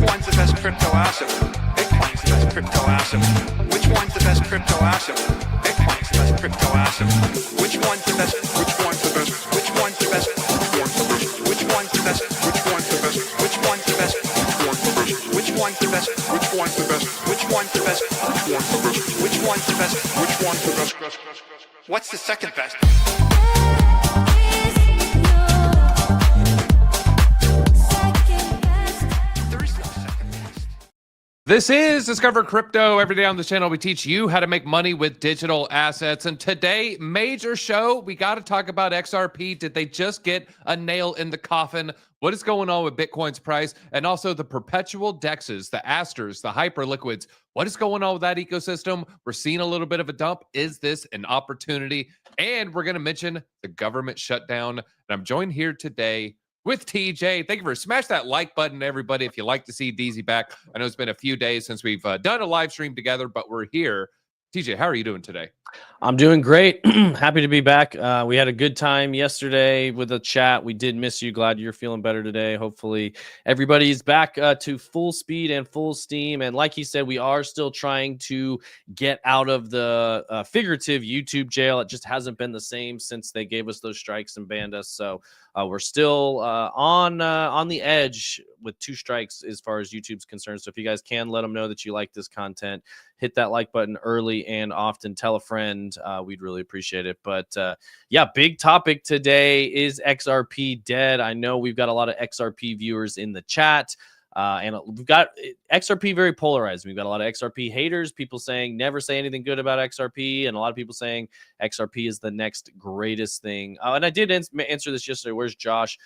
one's the best crypto asset? Bitcoin's the best crypto asset. Which one's the best crypto asset? Bitcoin's the best crypto asset. Which one's the best? Which one's the best? Which one's the best? Which one's the best? Which one's the best? Which one's the best? Which one's the best? Which one's the best? Which one's the best? Which one's the best? Which one's the best? What's the second best? This is Discover Crypto. Every day on this channel, we teach you how to make money with digital assets. And today, major show, we got to talk about XRP. Did they just get a nail in the coffin? What is going on with Bitcoin's price? And also the perpetual DEXs, the Asters, the Hyperliquids. What is going on with that ecosystem? We're seeing a little bit of a dump. Is this an opportunity? And we're going to mention the government shutdown. And I'm joined here today with TJ. Thank you for smash that like button, everybody, if you like to see DZ back. I know it's been a few days since we've done a live stream together, but we're here. TJ, how are you doing today? I'm doing great. Happy to be back. We had a good time yesterday with the chat. We did miss you. Glad you're feeling better today. Hopefully everybody's back to full speed and full steam. And like he said, we are still trying to get out of the figurative YouTube jail. It just hasn't been the same since they gave us those strikes and banned us. So we're still on the edge with 2 strikes as far as YouTube's concerned. So if you guys can let them know that you like this content, hit that like button early and often, tell a friend. We'd really appreciate it. But yeah, big topic today is XRP dead. I know we've got a lot of XRP viewers in the chat. And we've got XRP very polarized. We've got a lot of XRP haters, people saying never say anything good about XRP, and a lot of people saying XRP is the next greatest thing. And I did answer this yesterday. Where's Josh?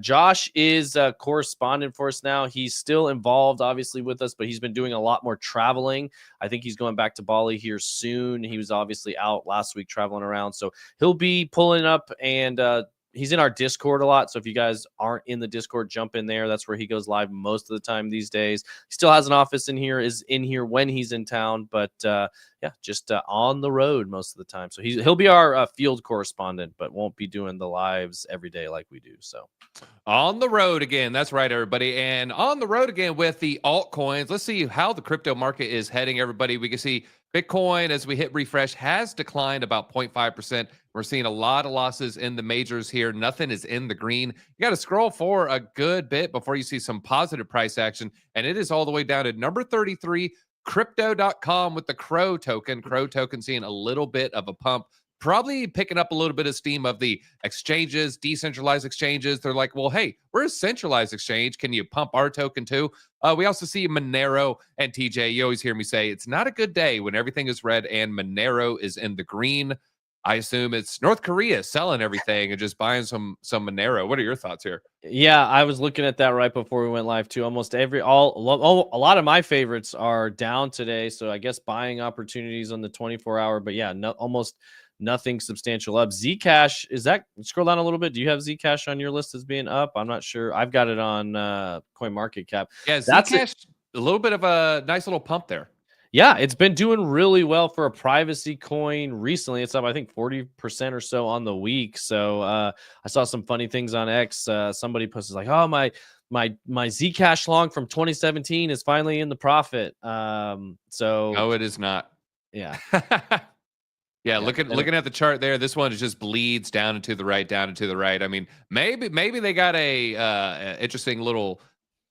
Josh is a correspondent for us now. He's still involved, obviously, with us, but he's been doing a lot more traveling. I think he's going back to Bali here soon. He was obviously out last week traveling around, so he'll be pulling up and he's in our Discord a lot. So if you guys aren't in the Discord, jump in there. That's where he goes live most of the time these days. He still has an office in here, is in here when he's in town, but yeah, just on the road most of the time. So he'll be our field correspondent, but won't be doing the lives every day like we do. So on the road again. That's right, everybody. And on the road again with the altcoins. Let's see how the crypto market is heading, everybody. We can see Bitcoin, as we hit refresh, has declined about 0.5%. We're seeing a lot of losses in the majors here. Nothing is in the green. You got to scroll for a good bit before you see some positive price action. And it is all the way down to number 33, crypto.com with the Crow token. Crow token seeing a little bit of a pump. Probably picking up a little bit of steam of the exchanges, decentralized exchanges. They're like, well, hey, we're a centralized exchange. Can you pump our token too? We also see Monero and TJ. You always hear me say it's not a good day when everything is red and Monero is in the green. I assume it's North Korea selling everything and just buying some Monero. What are your thoughts here? yeah, I was looking at that right before we went live too. Almost a lot of my favorites are down today. So I guess buying opportunities on the 24-hour. But yeah, almost nothing substantial up. Zcash, is that, scroll down a little bit. Do you have Zcash on your list as being up? I'm not sure. I've got it on CoinMarketCap. Yeah, Zcash, a little bit of a nice little pump there. Yeah, it's been doing really well for a privacy coin recently. It's up, I think, 40% or so on the week. So I saw some funny things on X. Somebody posted like, oh, my Zcash long from 2017 is finally in the profit. So no, it is not. Yeah. Yeah, looking at the chart there, this one just bleeds down and to the right, down and to the right. I mean, maybe they got a interesting little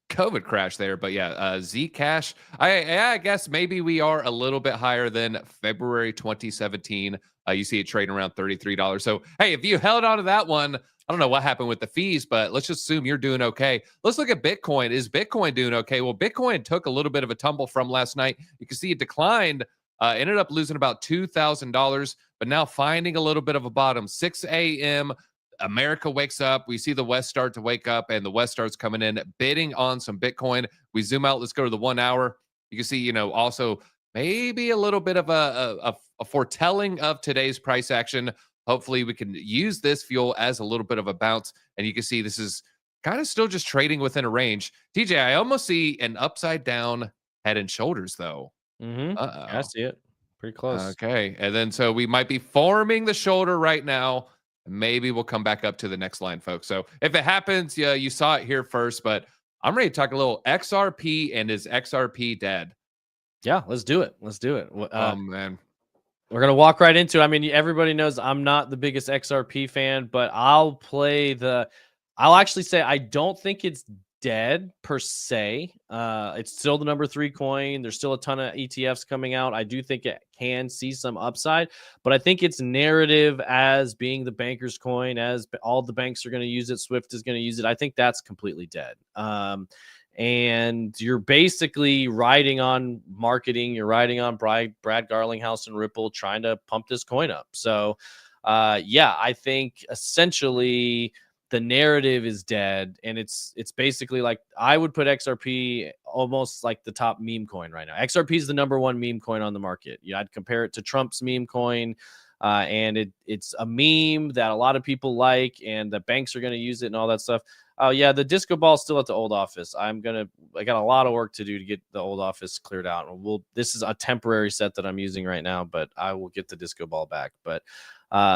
COVID crash there, but yeah, Zcash. I guess maybe we are a little bit higher than February 2017. You see it trading around $33. So hey, if you held on to that one, I don't know what happened with the fees, but let's just assume you're doing okay. Let's look at Bitcoin. Is Bitcoin doing okay? Well, Bitcoin took a little bit of a tumble from last night. You can see it declined. Ended up losing about $2,000, but now finding a little bit of a bottom. 6 a.m., America wakes up. We see the West start to wake up, and the West starts coming in, bidding on some Bitcoin. We zoom out. Let's go to the 1 hour. You can see, also maybe a little bit of a foretelling of today's price action. Hopefully, we can use this fuel as a little bit of a bounce, and you can see this is kind of still just trading within a range. TJ, I almost see an upside down head and shoulders, though. I see it. Pretty close. Okay. And then so we might be forming the shoulder right now. Maybe we'll come back up to the next line, folks. So if it happens, yeah, you saw it here first, but I'm ready to talk a little XRP and is XRP dead? Yeah, let's do it. Let's do it. Man. We're gonna walk right into it. I mean, everybody knows I'm not the biggest XRP fan, but I'll actually say I don't think it's dead per se. It's still the number 3 coin. There's still a ton of ETFs coming out. I do think it can see some upside, but I think its narrative as being the banker's coin, as all the banks are going to use it, Swift is going to use it. I think that's completely dead. And you're basically riding on marketing. You're riding on Brad Garlinghouse and Ripple trying to pump this coin up. So, yeah, I think essentially the narrative is dead, and it's basically like I would put XRP almost like the top meme coin right now. XRP is the number 1 meme coin on the market. Yeah, I'd compare it to Trump's meme coin. And it's a meme that a lot of people like, and the banks are going to use it and all that stuff. Oh yeah, the disco ball's still at the old office. I got a lot of work to do to get the old office cleared out. This is a temporary set that I'm using right now, but I will get the disco ball back. But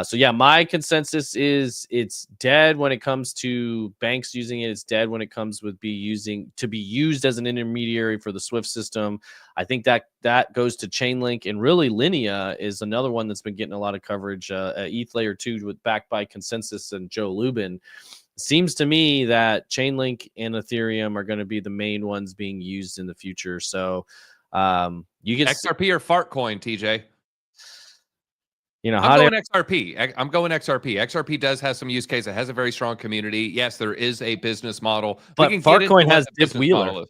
so yeah, my consensus is it's dead when it comes to banks using it. It's dead when it comes with be used as an intermediary for the Swift system. I think that goes to Chainlink, and really Linea is another one that's been getting a lot of coverage. ETH Layer 2 backed by Consensus and Joe Lubin. Seems to me that Chainlink and Ethereum are going to be the main ones being used in the future. So you can XRP or fart coin, TJ. I'm going XRP. I'm going XRP. XRP does have some use case. It has a very strong community. Yes, there is a business model. But Fartcoin has Diff Wheeler.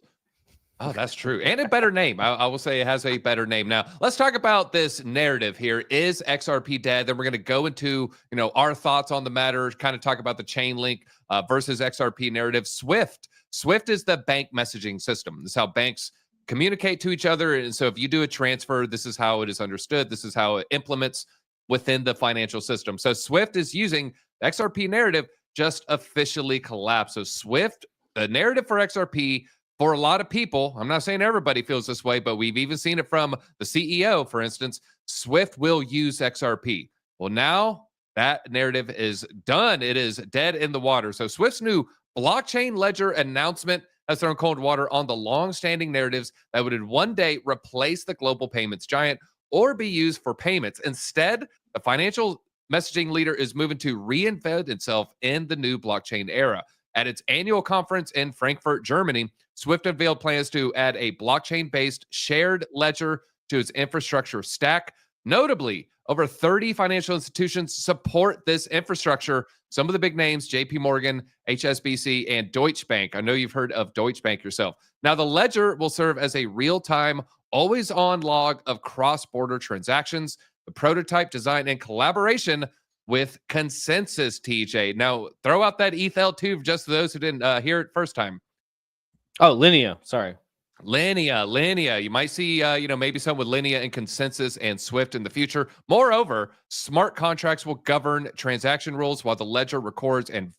Oh, that's true. And a better name. I will say it has a better name. Now, let's talk about this narrative here. Is XRP dead? Then we're going to go into, our thoughts on the matter, kind of talk about the Chainlink versus XRP narrative. Swift is the bank messaging system. This is how banks communicate to each other. And so if you do a transfer, this is how it is understood. This is how it implements within the financial system. So Swift is using the XRP narrative, just officially collapsed. So Swift, the narrative for XRP, for a lot of people, I'm not saying everybody feels this way, but we've even seen it from the CEO, for instance. Swift will use XRP. Well, now that narrative is done. It is dead in the water. So Swift's new blockchain ledger announcement has thrown cold water on the long-standing narratives that would one day replace the global payments giant or be used for payments. Instead, the financial messaging leader is moving to reinvent itself in the new blockchain era. At its annual conference in Frankfurt, Germany, Swift unveiled plans to add a blockchain-based shared ledger to its infrastructure stack. Notably, over 30 financial institutions support this infrastructure. Some of the big names, JP Morgan, HSBC, and Deutsche Bank. I know you've heard of Deutsche Bank yourself. Now, the ledger will serve as a real-time, always-on log of cross-border transactions. The prototype design in collaboration with Consensus, TJ. Now, throw out that ETH2 for just those who didn't hear it first time. Oh, Linea. Sorry. Linea. You might see, maybe some with Linea and Consensus and Swift in the future. Moreover, smart contracts will govern transaction rules while the ledger records and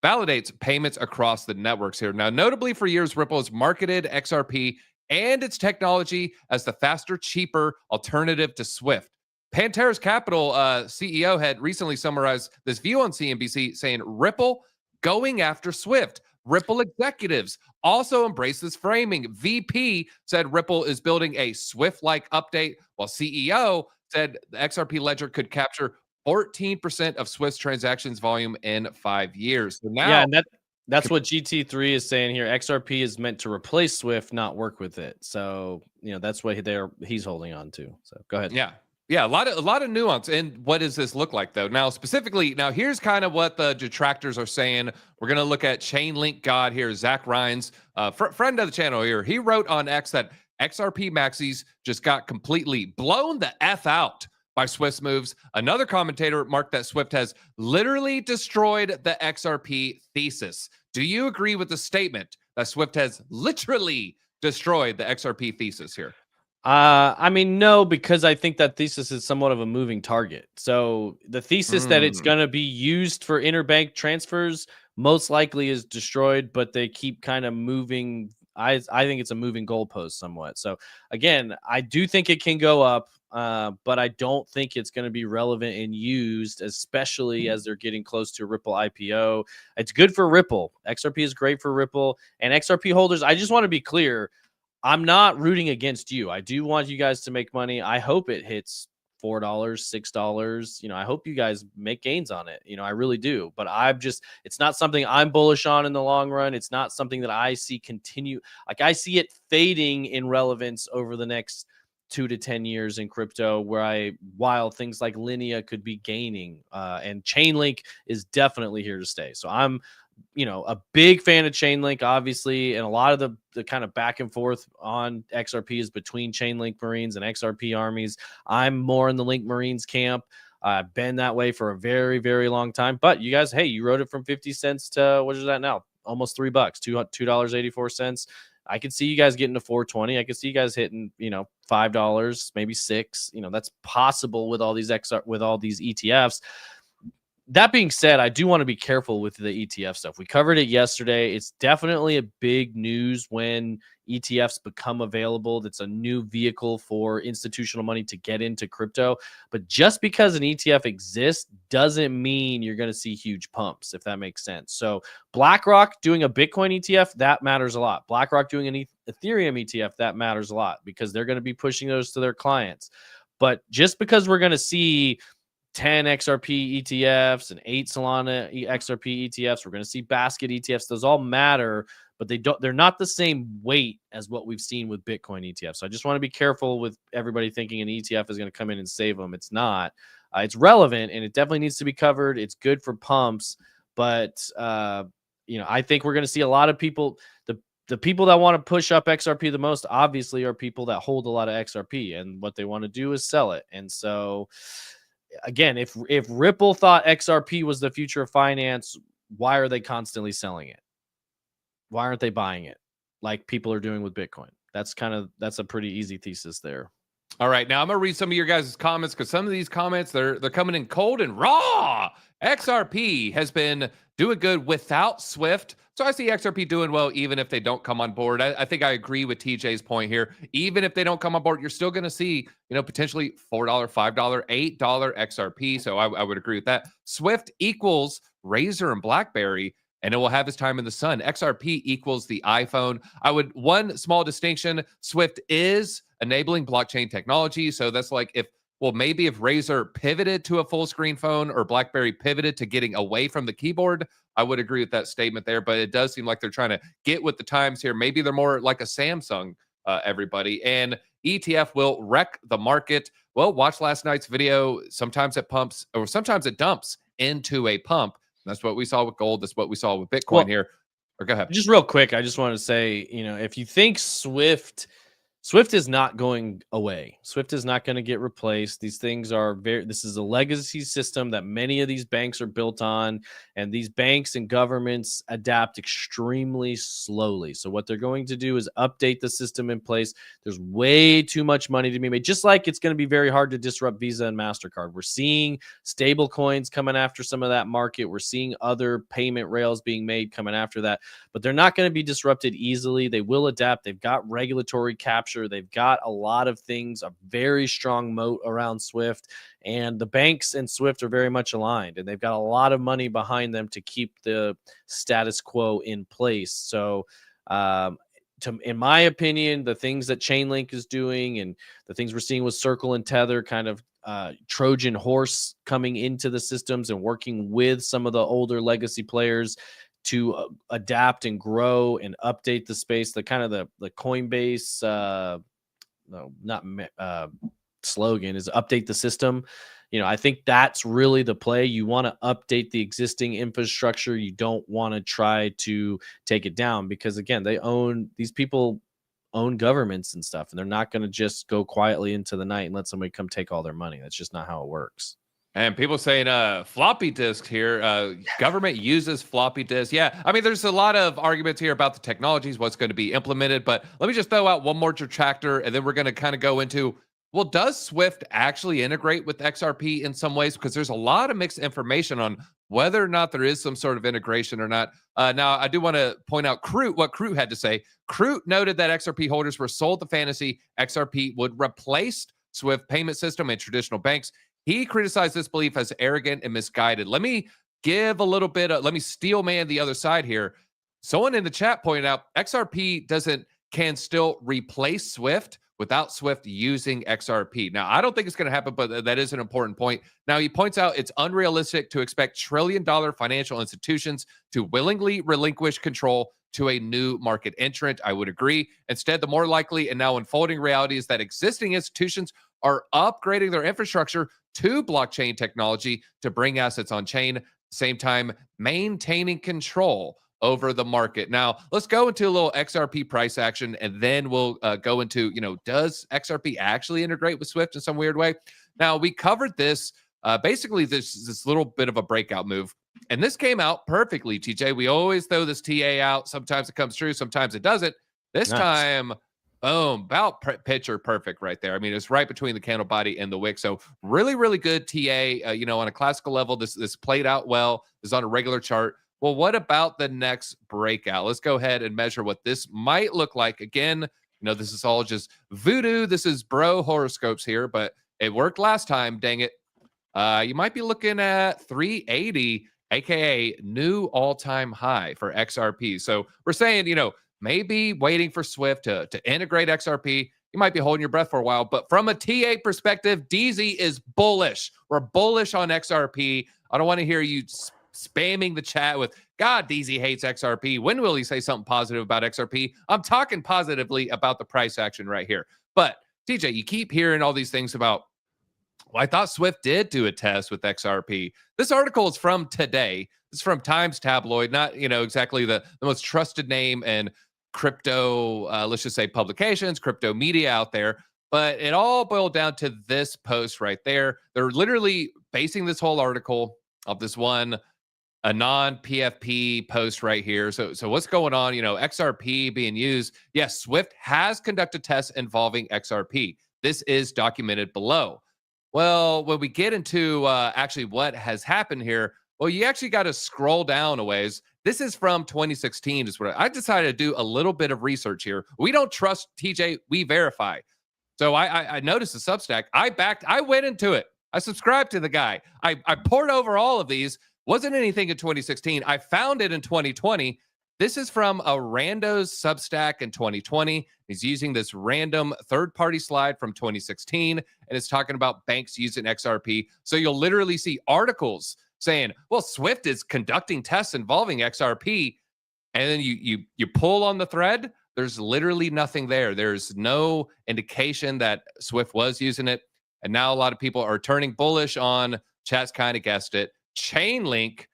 validates payments across the networks here. Now, notably for years, Ripple has marketed XRP and its technology as the faster, cheaper alternative to Swift. Pantera's Capital CEO had recently summarized this view on CNBC, saying Ripple going after Swift. Ripple executives also embrace this framing. VP said Ripple is building a Swift-like update, while CEO said the XRP ledger could capture 14% of Swift's transactions volume in 5 years. So now, yeah, and that's what GT3 is saying here. XRP is meant to replace Swift, not work with it. So that's what he's holding on to. So go ahead. Yeah, a lot of nuance. And what does this look like, though? Now, specifically, here's kind of what the detractors are saying. We're going to look at Chainlink God here, Zach Rhines, friend of the channel here. He wrote on X that XRP maxis just got completely blown the F out by Swift's moves. Another commentator marked that Swift has literally destroyed the XRP thesis. Do you agree with the statement that Swift has literally destroyed the XRP thesis here? I mean, no, because I think that thesis is somewhat of a moving target. So the thesis that it's going to be used for interbank transfers most likely is destroyed, but they keep kind of moving I think it's a moving goalpost somewhat. So again, I do think it can go up, but I don't think it's going to be relevant and used, especially as they're getting close to Ripple IPO. It's good for Ripple. XRP is great for Ripple and XRP holders. I just want to be clear. I'm not rooting against you. I do want you guys to make money. I hope it hits $4, $6. I hope you guys make gains on it. I really do. But it's not something I'm bullish on in the long run. It's not something that I see continue. Like, I see it fading in relevance over the next 2 to 10 years in crypto, while things like Linea could be gaining, and Chainlink is definitely here to stay. So I'm a big fan of Chainlink, obviously, and a lot of the kind of back and forth on XRP is between Chainlink Marines and XRP armies. I'm more in the Link Marines camp. I've been that way for a very, very long time. But you guys, hey, you rode it from 50 cents to what is that now? Almost $3, $2.84. I could see you guys getting to 420. I could see you guys hitting, $5, maybe $6. That's possible with all these ETFs. That being said, I do want to be careful with the ETF stuff. We covered it yesterday. It's definitely a big news when ETFs become available. That's a new vehicle for institutional money to get into crypto. But just because an ETF exists doesn't mean you're going to see huge pumps, if that makes sense. So BlackRock doing a Bitcoin ETF, that matters a lot. BlackRock doing an Ethereum ETF, that matters a lot because they're going to be pushing those to their clients. But just because we're going to see 10 XRP ETFs and 8 Solana XRP ETFs, we're going to see basket ETFs. Those all matter, but they're not the same weight as what we've seen with Bitcoin ETFs. So I just want to be careful with everybody thinking an ETF is going to come in and save them. It's not. It's relevant and it definitely needs to be covered. It's good for pumps, but I think we're going to see a lot of people. The people that want to push up XRP the most, obviously, are people that hold a lot of XRP, and what they want to do is sell it. And so, again, if Ripple thought XRP was the future of finance, why are they constantly selling it? Why aren't they buying it like people are doing with Bitcoin? That's a pretty easy thesis there. All right, now I'm gonna read some of your guys' comments because some of these comments they're coming in cold and raw. XRP has been doing good without Swift, so I see XRP doing well even if they don't come on board. I think I agree with TJ's point here. Even if they don't come on board, you're still going to see potentially $4, $5, $8 XRP. So I would agree with that. Swift equals Razer and BlackBerry, and it will have its time in the sun. XRP equals the iPhone. One small distinction: Swift is enabling blockchain technology, so that's like maybe if Razer pivoted to a full screen phone or BlackBerry pivoted to getting away from the keyboard, I would agree with that statement there. But it does seem like they're trying to get with the times here. Maybe they're more like a Samsung, everybody. And ETF will wreck the market. Well, watch last night's video. Sometimes it pumps or sometimes it dumps into a pump. That's what we saw with gold. That's what we saw with Bitcoin here. Or go ahead. Just real quick, I just want to say, if you think Swift is not going away. Swift is not going to get replaced. These things this is a legacy system that many of these banks are built on, and these banks and governments adapt extremely slowly. So what they're going to do is update the system in place. There's way too much money to be made, just like it's going to be very hard to disrupt Visa and MasterCard. We're seeing stablecoins coming after some of that market. We're seeing other payment rails being made coming after that, but they're not going to be disrupted easily. They will adapt. They've got regulatory capture. They've got a lot of things, a very strong moat around Swift, and the banks and Swift are very much aligned, and they've got a lot of money behind them to keep the status quo in place. So, in my opinion, the things that Chainlink is doing and the things we're seeing with Circle and Tether, kind of Trojan horse coming into the systems and working with some of the older legacy players to adapt and grow and update the space, the Coinbase, slogan is update the system. I think that's really the play. You want to update the existing infrastructure. You don't want to try to take it down because, again, these people own governments and stuff, and they're not going to just go quietly into the night and let somebody come take all their money. That's just not how it works. And people saying floppy disk here. Government uses floppy disk. Yeah, I mean, there's a lot of arguments here about the technologies, what's going to be implemented. But let me just throw out one more detractor, and then we're going to kind of go into well, does Swift actually integrate with XRP in some ways? Because there's a lot of mixed information on whether or not there is some sort of integration or not. Now, I do want to point out what Crute had to say. Crute noted that XRP holders were sold the fantasy XRP would replace Swift payment system and traditional banks. He criticized this belief as arrogant and misguided. Let me give a little bit of, let me steel man the other side here. Someone in the chat pointed out XRP can still replace Swift without Swift using XRP. Now, I don't think it's going to happen, but that is an important point. Now, he points out it's unrealistic to expect trillion-dollar financial institutions to willingly relinquish control to a new market entrant. I would agree. Instead, the more likely and now unfolding reality is that existing institutions are upgrading their infrastructure to blockchain technology to bring assets on chain, at the same time maintaining control over the market. Now, let's go into a little XRP price action, and then we'll go into, does XRP actually integrate with Swift in some weird way? Now, we covered this, basically this little bit of a breakout move, and this came out perfectly, TJ. We always throw this TA out. Sometimes it comes true, sometimes it doesn't. This time, boom, about picture perfect right there. I mean, it's right between the candle body and the wick. So really, really good TA, on a classical level. This played out well. This is on a regular chart. Well, what about the next breakout? Let's go ahead and measure what this might look like. Again, this is all just voodoo. This is bro horoscopes here, but it worked last time. Dang it. You might be looking at 380, aka new all-time high for XRP. So we're saying, maybe waiting for Swift to integrate XRP. You might be holding your breath for a while, but from a TA perspective, DZ is bullish. We're bullish on XRP. I don't want to hear you spamming the chat with, God, DZ hates XRP. When will he say something positive about XRP? I'm talking positively about the price action right here. But TJ, you keep hearing all these things about, well, I thought Swift did do a test with XRP. This article is from today. It's from Times Tabloid, not, exactly the most trusted name and crypto, let's just say publications, crypto media out there. But it all boiled down to this post right there. They're literally basing this whole article of this one a non-PFP post right here. So what's going on? XRP being used. Yes, Swift has conducted tests involving XRP. This is documented below. Well, when we get into actually what has happened here, well, you actually got to scroll down a ways. This is from 2016 is what I decided to do a little bit of research here. We don't trust TJ, we verify. So I noticed the Substack. I went into it. I subscribed to the guy. I poured over all of these. Wasn't anything in 2016. I found it in 2020. This is from a rando's Substack in 2020. He's using this random third-party slide from 2016, and it's talking about banks using XRP. So you'll literally see articles saying, well, Swift is conducting tests involving XRP. And then you pull on the thread. There's literally nothing there. There's no indication that Swift was using it. And now a lot of people are turning bullish on, chat's kind of guessed it, Chainlink,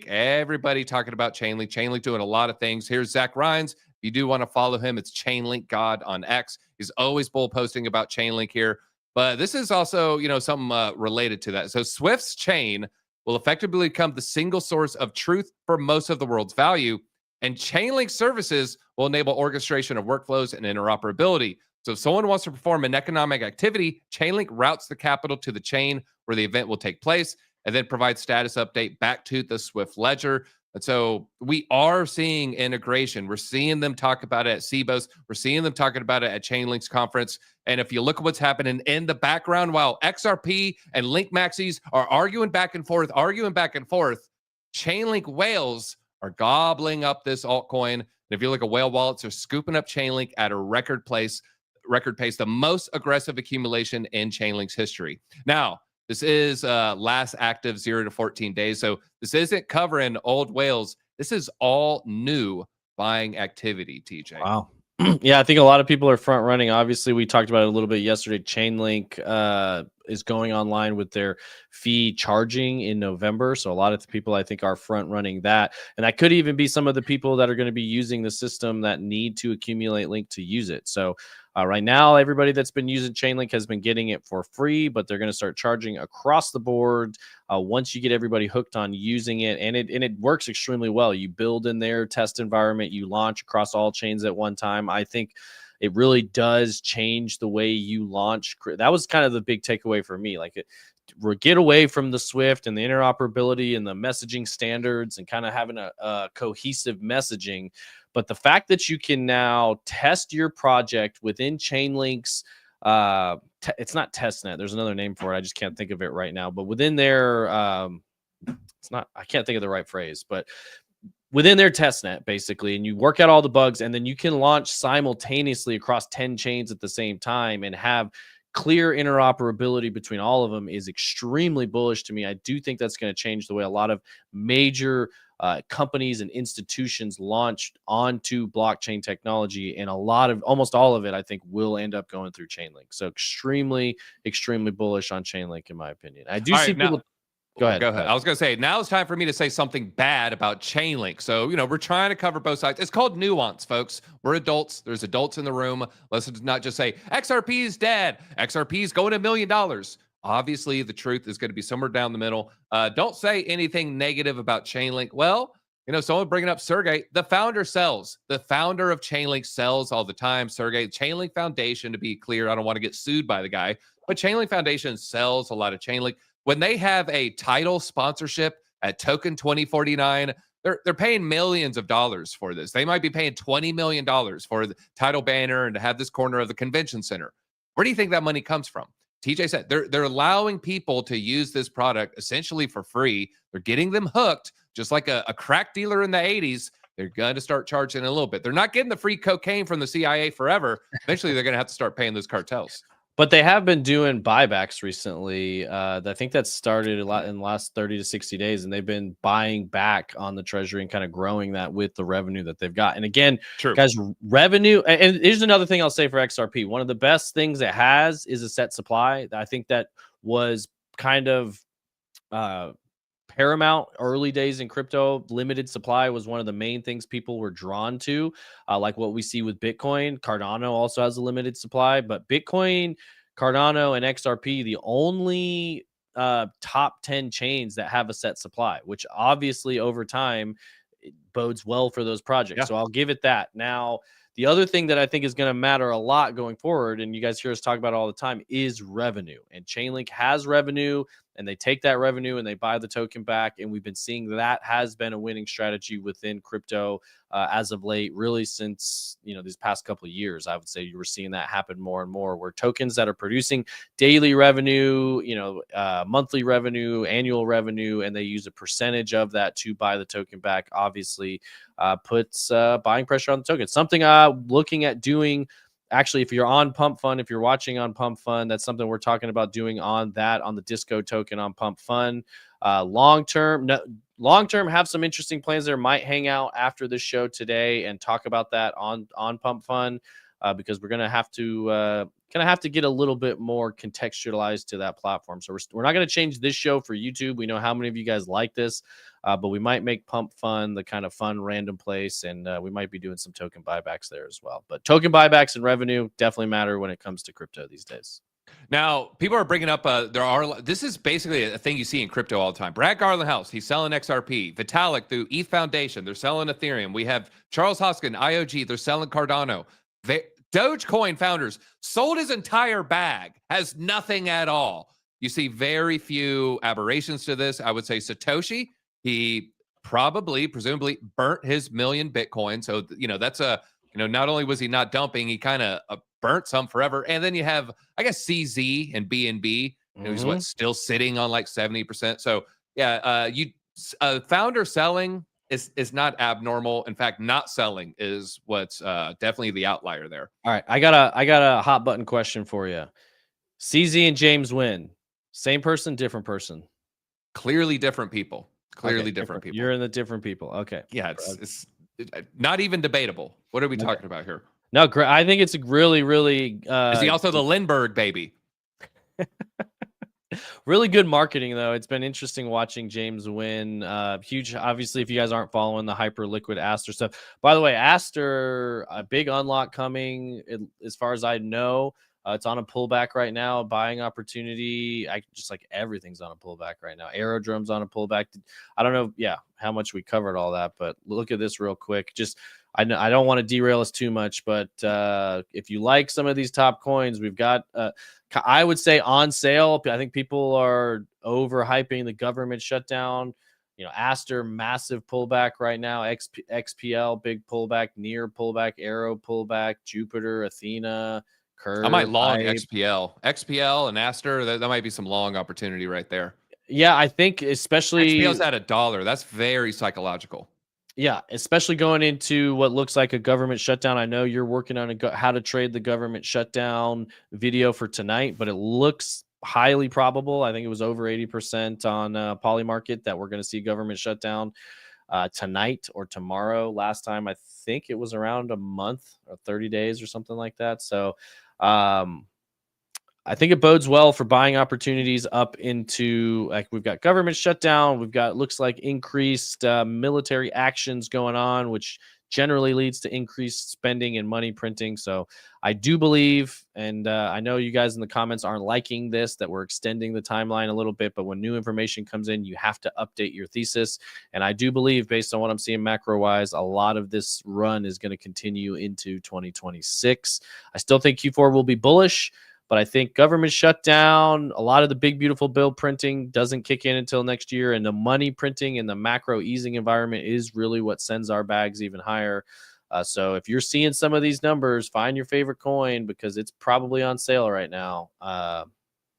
everybody talking about Chainlink doing a lot of things. Here's Zach Rhines. If you do want to follow him, it's Chainlink God on X. He's always bull posting about Chainlink here. But this is also, something related to that. So Swift's chain will effectively become the single source of truth for most of the world's value. And Chainlink services will enable orchestration of workflows and interoperability. So if someone wants to perform an economic activity, Chainlink routes the capital to the chain where the event will take place, and then provide status update back to the Swift ledger. And so we are seeing integration. We're seeing them talk about it at CBOS. We're seeing them talking about it at Chainlink's conference. And if you look at what's happening in the background, while XRP and Link Maxis are arguing back and forth, Chainlink whales are gobbling up this altcoin. And if you look at whale wallets, they're scooping up Chainlink at a record pace, the most aggressive accumulation in Chainlink's history. Now, this is last active 0 to 14 days. So this isn't covering old whales. This is all new buying activity, TJ. Wow. Yeah, I think a lot of people are front running. Obviously, we talked about it a little bit yesterday. Chainlink is going online with their fee charging in November. So a lot of people, I think, are front running that. And that could even be some of the people that are going to be using the system that need to accumulate Link to use it. So right now, everybody that's been using Chainlink has been getting it for free, but they're going to start charging across the board once you get everybody hooked on using it. And it works extremely well. You build in their test environment, you launch across all chains at one time. I think it really does change the way you launch. That was kind of the big takeaway for me. Like, get away from the Swift and the interoperability and the messaging standards and kind of having a cohesive messaging. But the fact that you can now test your project within Chainlink's, it's not testnet. There's another name for it. I just can't think of it right now. But within their, it's not, I can't think of the right phrase, but within their testnet, basically, and you work out all the bugs, and then you can launch simultaneously across 10 chains at the same time and have clear interoperability between all of them is extremely bullish to me. I do think that's going to change the way a lot of major companies and institutions launched onto blockchain technology, and almost all of it, I think, will end up going through Chainlink. So extremely, extremely bullish on Chainlink, in my opinion. I do see people. Go ahead. I was going to say, now it's time for me to say something bad about Chainlink. So, we're trying to cover both sides. It's called nuance, folks. We're adults. There's adults in the room. Let's not just say XRP is dead. XRP is going $1 million. Obviously, the truth is going to be somewhere down the middle. Don't say anything negative about Chainlink. Well, someone bringing up Sergey, the founder sells. The founder of Chainlink sells all the time. Sergey, Chainlink Foundation, to be clear, I don't want to get sued by the guy, but Chainlink Foundation sells a lot of Chainlink. When they have a title sponsorship at Token 2049, they're paying millions of dollars for this. They might be paying $20 million for the title banner and to have this corner of the convention center. Where do you think that money comes from? TJ said they're allowing people to use this product essentially for free. They're getting them hooked, just like a crack dealer in the 80s. They're going to start charging a little bit. They're not getting the free cocaine from the CIA forever. Eventually, they're going to have to start paying those cartels. But they have been doing buybacks recently. I think that started a lot in the last 30 to 60 days, and they've been buying back on the treasury and kind of growing that with the revenue that they've got. And again, guys, revenue. And here's another thing I'll say for XRP. One of the best things it has is a set supply. I think that was kind of paramount early days in crypto. Limited supply was one of the main things people were drawn to, like what we see with Bitcoin. Cardano also has a limited supply, but Bitcoin, Cardano, and XRP, the only top 10 chains that have a set supply, which obviously over time it bodes well for those projects. Yeah. So I'll give it that. Now, the other thing that I think is going to matter a lot going forward, and you guys hear us talk about it all the time, is revenue. And Chainlink has revenue, and they take that revenue and they buy the token back. And we've been seeing that has been a winning strategy within crypto as of late, really since, these past couple of years. I would say you were seeing that happen more and more, where tokens that are producing daily revenue, monthly revenue, annual revenue, and they use a percentage of that to buy the token back, obviously puts buying pressure on the token. Something I'm looking at doing. Actually, if you're on Pump Fund, if you're watching on Pump Fund, that's something we're talking about doing on the Disco token on Pump Fund. Long term, have some interesting plans there. Might hang out after this show today and talk about that on Pump Fund because we're gonna have to get a little bit more contextualized to that platform. So we're not gonna change this show for YouTube. We know how many of you guys like this. But we might make Pump Fun the kind of fun random place, and we might be doing some token buybacks there as well. But token buybacks and revenue definitely matter when it comes to crypto these days. Now, people are bringing up, this is basically a thing you see in crypto all the time. Brad Garlinghouse, he's selling XRP. Vitalik through ETH Foundation, they're selling Ethereum. We have Charles Hoskin, IOG, they're selling Cardano. Dogecoin founders sold his entire bag, has nothing at all. You see very few aberrations to this. I would say Satoshi, he presumably burnt his 1 million Bitcoin. So, that's not only was he not dumping, he kind of burnt some forever. And then you have, I guess, CZ and BNB, he's still sitting on like 70%. So yeah, founder selling is not abnormal. In fact, not selling is what's definitely the outlier there. All right. I got a hot button question for you. CZ and James Wynn, same person, different person? Clearly different people. Different people. You're in the different people. Okay. Yeah, it's not even debatable. What are we talking about here? No, I think it's really, really. Is he also the Lindbergh baby? Really good marketing, though. It's been interesting watching James Wynn. Huge, obviously, if you guys aren't following the Hyperliquid Aster stuff. By the way, Aster, a big unlock coming, as far as I know. It's on a pullback right now, buying opportunity. Just like everything's on a pullback right now. Aerodrome's on a pullback. I don't know, how much we covered all that, but look at this real quick. Just I don't want to derail us too much, but if you like some of these top coins, we've got, I would say on sale. I think people are overhyping the government shutdown. Aster, massive pullback right now. XPL, big pullback. Near pullback. Arrow pullback. Jupiter, Athena, Curve. I might long Hype. XPL and Aster. That might be some long opportunity right there. Yeah, I think especially XPL's at $1. That's very psychological. Yeah, especially going into what looks like a government shutdown. I know you're working on how to trade the government shutdown video for tonight, but it looks highly probable. I think it was over 80% on Polymarket that we're going to see government shutdown tonight or tomorrow. Last time, I think it was around a month or 30 days or something like that. So I think it bodes well for buying opportunities up into, like, we've got government shutdown. We've got, looks like, increased military actions going on, which generally leads to increased spending and money printing. So I do believe, and I know you guys in the comments aren't liking this, that we're extending the timeline a little bit, but when new information comes in, you have to update your thesis. And I do believe, based on what I'm seeing macro-wise, a lot of this run is going to continue into 2026. I still think Q4 will be bullish, but I think government shutdown, a lot of the big, beautiful bill printing doesn't kick in until next year. And the money printing and the macro easing environment is really what sends our bags even higher. So if you're seeing some of these numbers, find your favorite coin because it's probably on sale right now.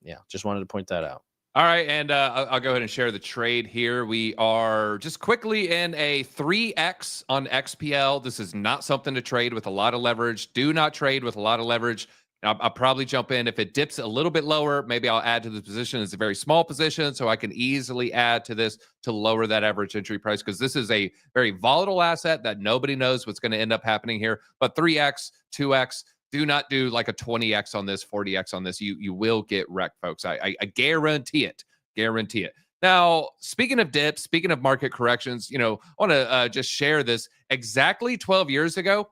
Yeah, just wanted to point that out. All right, and I'll go ahead and share the trade here. We are just quickly in a 3x on XPL. This is not something to trade with a lot of leverage. Do not trade with a lot of leverage. I'll probably jump in. If it dips a little bit lower, maybe I'll add to the position. It's a very small position, so I can easily add to this to lower that average entry price because this is a very volatile asset that nobody knows what's going to end up happening here. But 3x, 2x, do not do like a 20x on this, 40x on this. You will get wrecked, folks. I guarantee it. Guarantee it. Now, speaking of dips, speaking of market corrections, I want to just share this. Exactly 12 years ago,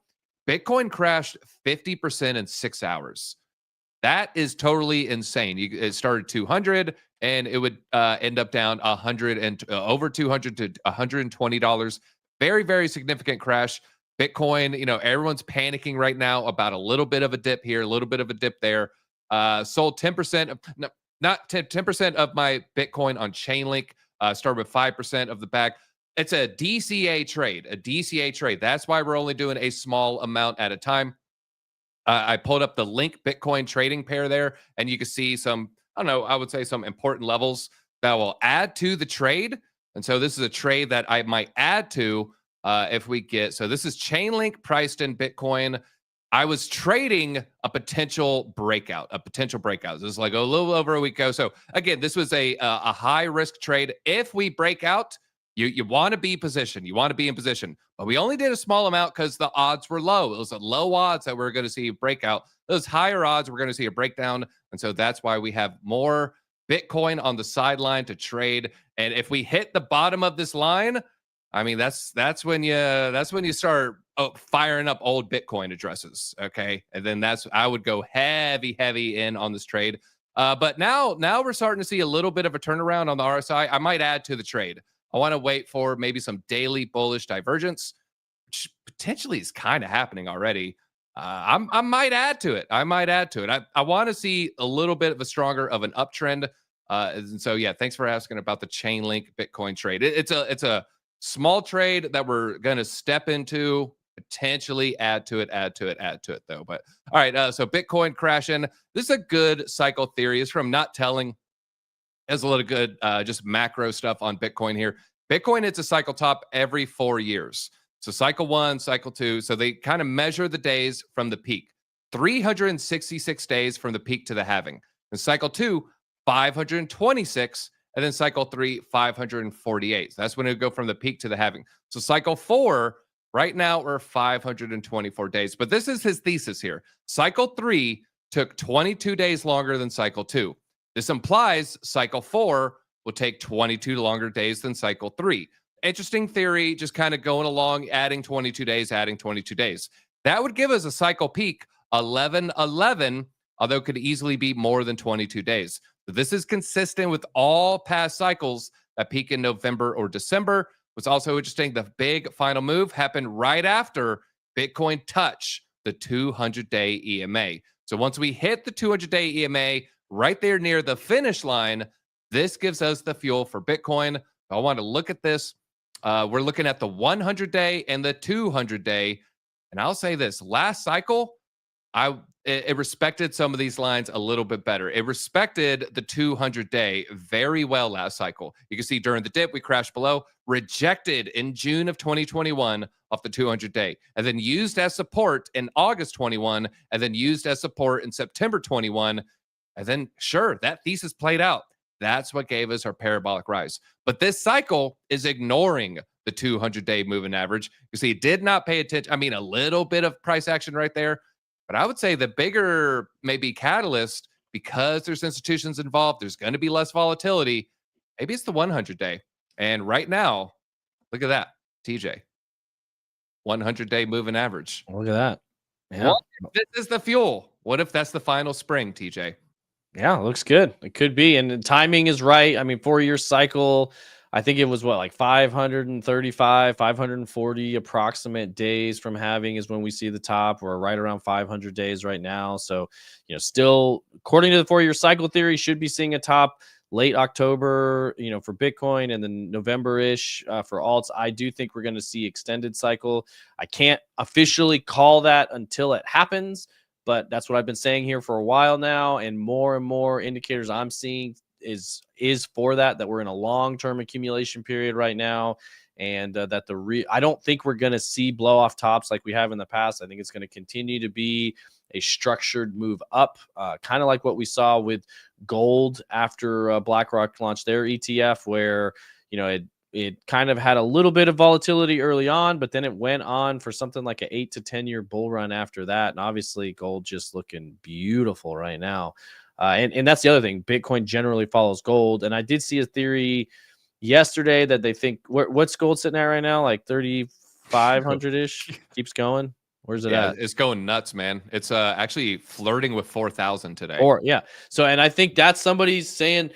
Bitcoin crashed 50% in 6 hours. That is totally insane. It started 200 and it would end up down 100 and over 200 to $120. Very, very significant crash. Bitcoin, everyone's panicking right now about a little bit of a dip here, a little bit of a dip there. Sold 10% of, no, not 10% of my Bitcoin on Chainlink. Started with 5% of the bag. It's a DCA trade, That's why we're only doing a small amount at a time. I pulled up the Link Bitcoin trading pair there, and you can see some, I would say some important levels that will add to the trade. And so this is a trade that I might add to if we get, so this is Chainlink priced in Bitcoin. I was trading a potential breakout. This is like a little over a week ago. So again, this was a high risk trade. If we break out, you want to be positioned. You want to be in position. But we only did a small amount because the odds were low. It was a low odds that we're going to see a breakout. Those higher odds, we're going to see a breakdown. And so that's why we have more Bitcoin on the sideline to trade. And if we hit the bottom of this line, I mean, that's when you start firing up old Bitcoin addresses. Okay. And then I would go heavy in on this trade. But now we're starting to see a little bit of a turnaround on the RSI. I might add to the trade. I want to wait for maybe some daily bullish divergence, which potentially is kind of happening already. I might add to it. I want to see a little bit of a stronger of an uptrend. And so, yeah, thanks for asking about the Chainlink Bitcoin trade. It's a small trade that we're going to step into, potentially add to it though. But all right, so Bitcoin crashing. This is a good cycle theory. It's from Not Telling. Has a lot of good just macro stuff on Bitcoin here. Bitcoin hits a cycle top every 4 years. So cycle 1, cycle 2. So they kind of measure the days from the peak. 366 days from the peak to the halving. And cycle 2, 526. And then cycle 3, 548. So that's when it would go from the peak to the halving. So cycle 4, right now we're 524 days. But this is his thesis here. Cycle 3 took 22 days longer than cycle 2. This implies cycle 4 will take 22 longer days than cycle 3. Interesting theory, just kind of going along, adding 22 days. That would give us a cycle peak 1111, although it could easily be more than 22 days. So this is consistent with all past cycles that peak in November or December. What's also interesting, the big final move happened right after Bitcoin touch the 200-day EMA. So once we hit the 200-day EMA right there near the finish line, this gives us the fuel for Bitcoin. I want to look at this. We're looking at the 100-day and the 200-day. And I'll say this, last cycle, it respected some of these lines a little bit better. It respected the 200-day very well last cycle. You can see during the dip, we crashed below, rejected in June of 2021 off the 200-day, and then used as support in August 21, and then used as support in September 21. And then, sure, that thesis played out. That's what gave us our parabolic rise. But this cycle is ignoring the 200-day moving average. You see, it did not pay attention. I mean, a little bit of price action right there. But I would say the bigger maybe catalyst, because there's institutions involved, there's going to be less volatility. Maybe it's the 100-day. And right now, look at that, TJ. 100-day moving average. Look at that. Yeah. What if this is the fuel? What if that's the final spring, TJ? Yeah, looks good. It could be. And the timing is right. I mean, 4-year cycle, I think it was what, like 535, 540 approximate days from halving is when we see the top. We're right around 500 days right now. So, still, according to the 4-year cycle theory, should be seeing a top late October, for Bitcoin, and then November-ish for alts. I do think we're going to see extended cycle. I can't officially call that until it happens, but that's what I've been saying here for a while now, and more indicators I'm seeing is for that we're in a long-term accumulation period right now, and that I don't think we're going to see blow off tops like we have in the past. I think it's going to continue to be a structured move up, kind of like what we saw with gold after BlackRock launched their ETF, where it kind of had a little bit of volatility early on, but then it went on for something like an 8 to 10 year bull run after that. And obviously gold just looking beautiful right now. And that's the other thing. Bitcoin generally follows gold. And I did see a theory yesterday that they think what's gold sitting at right now? Like 3,500 ish. Keeps going. Where's it at? It's going nuts, man. It's actually flirting with 4,000 today. So, and I think that's somebody's saying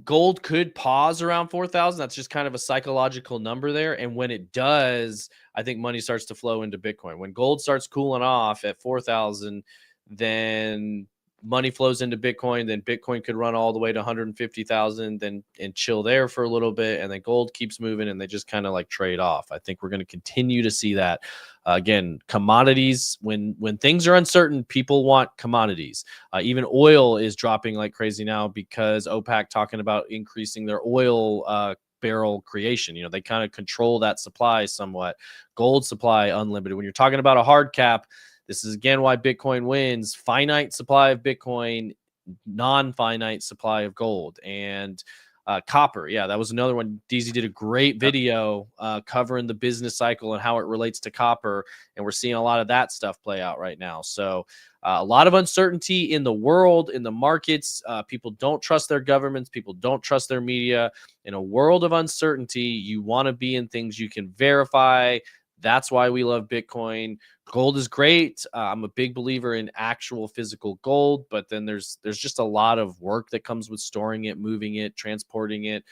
gold could pause around 4,000. That's just kind of a psychological number there. And when it does, I think money starts to flow into Bitcoin. When gold starts cooling off at 4,000, then money flows into Bitcoin. Then Bitcoin could run all the way to 150,000, and chill there for a little bit. And then gold keeps moving, and they just kind of like trade off. I think we're going to continue to see that. Again, commodities, when things are uncertain, people want commodities. Even oil is dropping like crazy now because OPEC talking about increasing their oil barrel creation. They kind of control that supply somewhat. Gold supply unlimited. When you're talking about a hard cap, this is again why Bitcoin wins. Finite supply of Bitcoin, non-finite supply of gold. And copper. Yeah, that was another one. DZ did a great video covering the business cycle and how it relates to copper. And we're seeing a lot of that stuff play out right now. So a lot of uncertainty in the world, in the markets. People don't trust their governments. People don't trust their media. In a world of uncertainty, you want to be in things you can verify. That's why we love Bitcoin. Gold is great. I'm a big believer in actual physical gold, but then there's just a lot of work that comes with storing it, moving it, transporting it.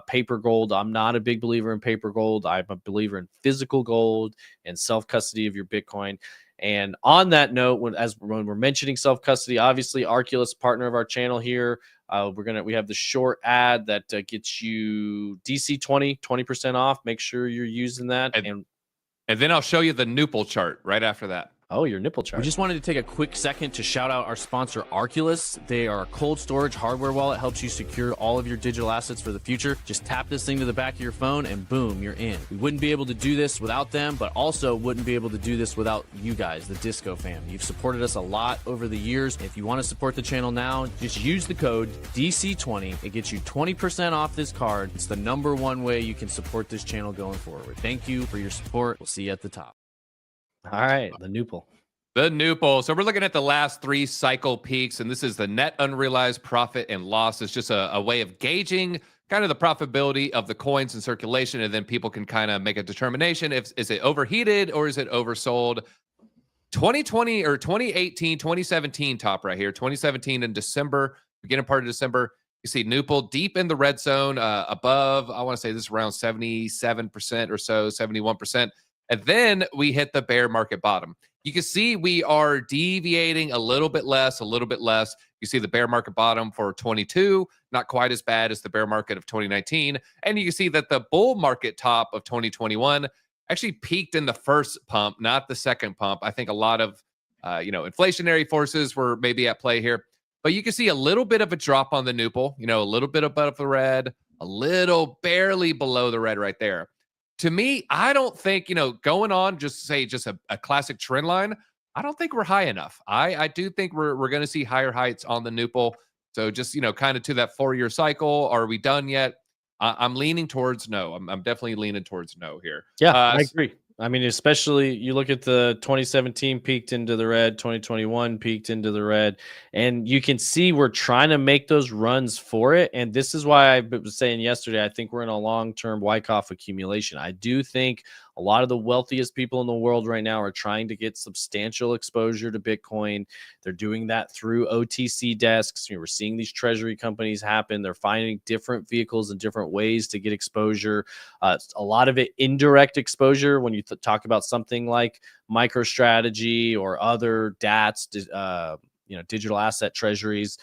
Paper gold, I'm not a big believer in paper gold. I'm a believer in physical gold and self-custody of your Bitcoin. And on that note, when we're mentioning self-custody, obviously Arculus, partner of our channel here, we have the short ad that gets you DC 20% off. Make sure you're using that. And then I'll show you the nipple chart right after that. Oh, your nipple chart. We just wanted to take a quick second to shout out our sponsor, Arculus. They are a cold storage hardware wallet. Helps you secure all of your digital assets for the future. Just tap this thing to the back of your phone and boom, you're in. We wouldn't be able to do this without them, but also wouldn't be able to do this without you guys, the Disco fam. You've supported us a lot over the years. If you want to support the channel now, just use the code DC20. It gets you 20% off this card. It's the #1 way you can support this channel going forward. Thank you for your support. We'll see you at the top. All right, the nipple. The nipple. So we're looking at the last 3 cycle peaks, and this is the net unrealized profit and loss. It's just a way of gauging kind of the profitability of the coins in circulation, and then people can kind of make a determination is it overheated or is it oversold. 2020 or 2018, 2017 top right here. 2017 in December, beginning part of December. You see nipple deep in the red zone, above, I want to say this is around 77% or so, 71%. And then we hit the bear market bottom. You can see we are deviating a little bit less. You see the bear market bottom for 22, not quite as bad as the bear market of 2019. And you can see that the bull market top of 2021 actually peaked in the first pump, not the second pump. I think a lot of, inflationary forces were maybe at play here. But you can see a little bit of a drop on the Newpol, a little bit above the red, a little barely below the red right there. To me, I don't think, going on just a classic trend line, I don't think we're high enough. I do think we're going to see higher heights on the Newpol. So just, kind of to that 4-year cycle. Are we done yet? I'm leaning towards no. I'm definitely leaning towards no here. Yeah, I agree. I mean, especially you look at the 2017 peaked into the red, 2021 peaked into the red, and you can see we're trying to make those runs for it. And this is why I was saying yesterday, I think we're in a long-term Wyckoff accumulation. I do think a lot of the wealthiest people in the world right now are trying to get substantial exposure to Bitcoin. They're doing that through OTC desks. We're seeing these treasury companies happen. They're finding different vehicles and different ways to get exposure. A lot of it indirect exposure when you talk about something like MicroStrategy or other DATs, digital asset treasuries.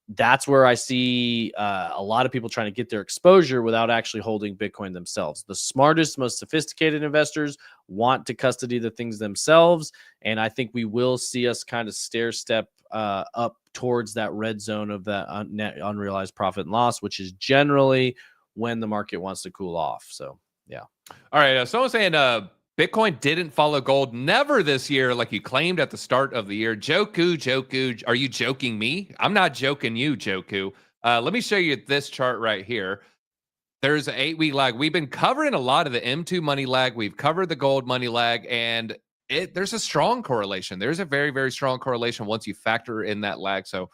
That's where I see a lot of people trying to get their exposure without actually holding Bitcoin themselves. The smartest, most sophisticated investors want to custody the things themselves. And I think we will see us kind of stair step up towards that red zone of that net unrealized profit and loss, which is generally when the market wants to cool off. So, yeah. All right. Someone's saying Bitcoin didn't follow gold never this year like you claimed at the start of the year. Joku, are you joking me? I'm not joking you, Joku. Let me show you this chart right here. There's an 8-week lag. We've been covering a lot of the M2 money lag. We've covered the gold money lag, and there's a strong correlation. There's a very, very strong correlation once you factor in that lag. So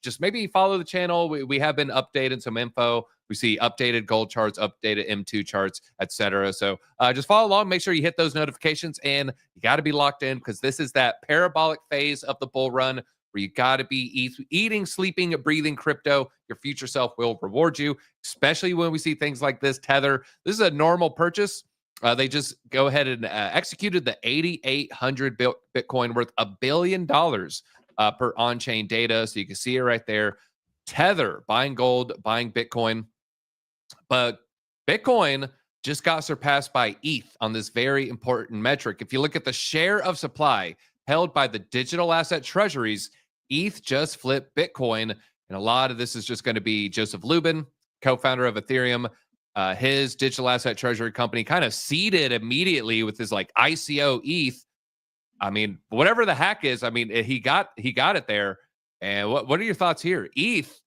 just maybe follow the channel. We have been updating some info. We see updated gold charts, updated M2 charts, etc. So just follow along. Make sure you hit those notifications, and you got to be locked in because this is that parabolic phase of the bull run where you got to be eating, sleeping, breathing crypto. Your future self will reward you, especially when we see things like this Tether. This is a normal purchase. They just go ahead and executed the 8,800 Bitcoin worth $1 billion per on-chain data. So you can see it right there. Tether buying gold, buying Bitcoin. But Bitcoin just got surpassed by ETH on this very important metric. If you look at the share of supply held by the digital asset treasuries, ETH just flipped Bitcoin. And a lot of this is just going to be Joseph Lubin, co-founder of Ethereum. His digital asset treasury company kind of seeded immediately with his like ICO ETH. I mean, whatever the hack is, I mean, he got it there. And what are your thoughts here? ETH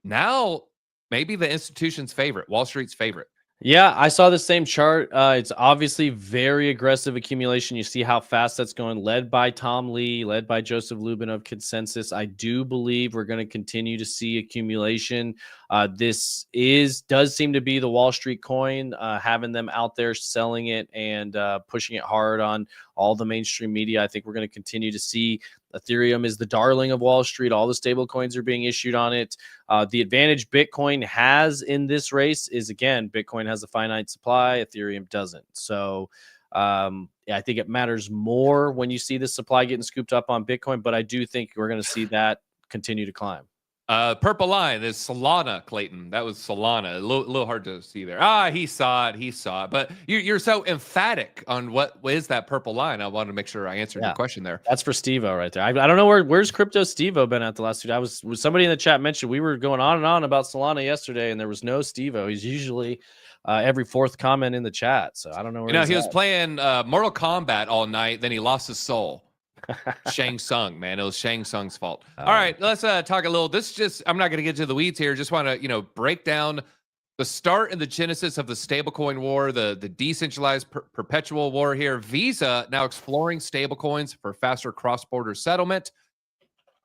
now maybe the institution's favorite, Wall Street's favorite. Yeah, I saw the same chart. It's obviously very aggressive accumulation. You see how fast that's going, led by Tom Lee, led by Joseph Lubin of Consensus. I do believe we're going to continue to see accumulation. This does seem to be the Wall Street coin, having them out there selling it and pushing it hard on all the mainstream media. I think we're going to continue to see Ethereum is the darling of Wall Street. All the stable coins are being issued on it. The advantage Bitcoin has in this race is, again, Bitcoin has a finite supply. Ethereum doesn't. So I think it matters more when you see the supply getting scooped up on Bitcoin. But I do think we're going to see that continue to climb. Purple line is Solana, Clayton. That was Solana. A little hard to see there. He saw it. But you're so emphatic on what is that purple line. I wanted to make sure I answered your question there. That's for Steve-O right there. I don't know where's Crypto Steve-O been at the last 2 days. Somebody in the chat mentioned we were going on and on about Solana yesterday, and there was no Steve-O. He's usually every fourth comment in the chat. So I don't know where he was playing Mortal Kombat all night. Then he lost his soul. Shang Tsung, man. It was Shang Tsung's fault. All right, let's talk a little. I'm not going to get into the weeds here. Just want to, break down the start and the genesis of the stablecoin war, the decentralized perpetual war here. Visa now exploring stablecoins for faster cross-border settlement.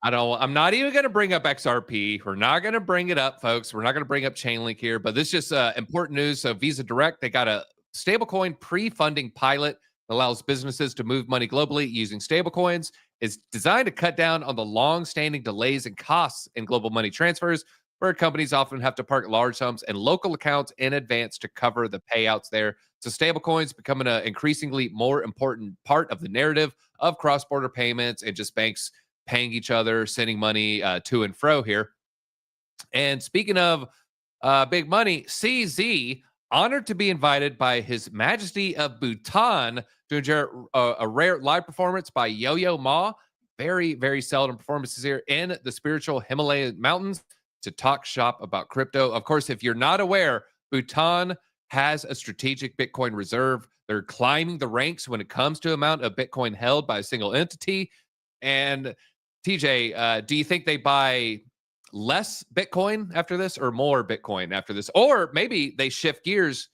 I'm not even going to bring up XRP. We're not going to bring it up, folks. We're not going to bring up Chainlink here, but this is just important news. So Visa Direct, they got a stablecoin pre-funding pilot. Allows businesses to move money globally using stablecoins. It's designed to cut down on the long-standing delays and costs in global money transfers, where companies often have to park large sums in local accounts in advance to cover the payouts there. So stablecoins becoming an increasingly more important part of the narrative of cross-border payments and just banks paying each other, sending money to and fro here. And speaking of big money, CZ honored to be invited by His Majesty of Bhutan to enjoy a rare live performance by Yo-Yo Ma. Very, very seldom performances here in the spiritual Himalayan mountains to talk shop about crypto. Of course, if you're not aware, Bhutan has a strategic Bitcoin reserve. They're climbing the ranks when it comes to amount of Bitcoin held by a single entity. And TJ, do you think they buy less Bitcoin after this or more Bitcoin after this? Or maybe they shift gears,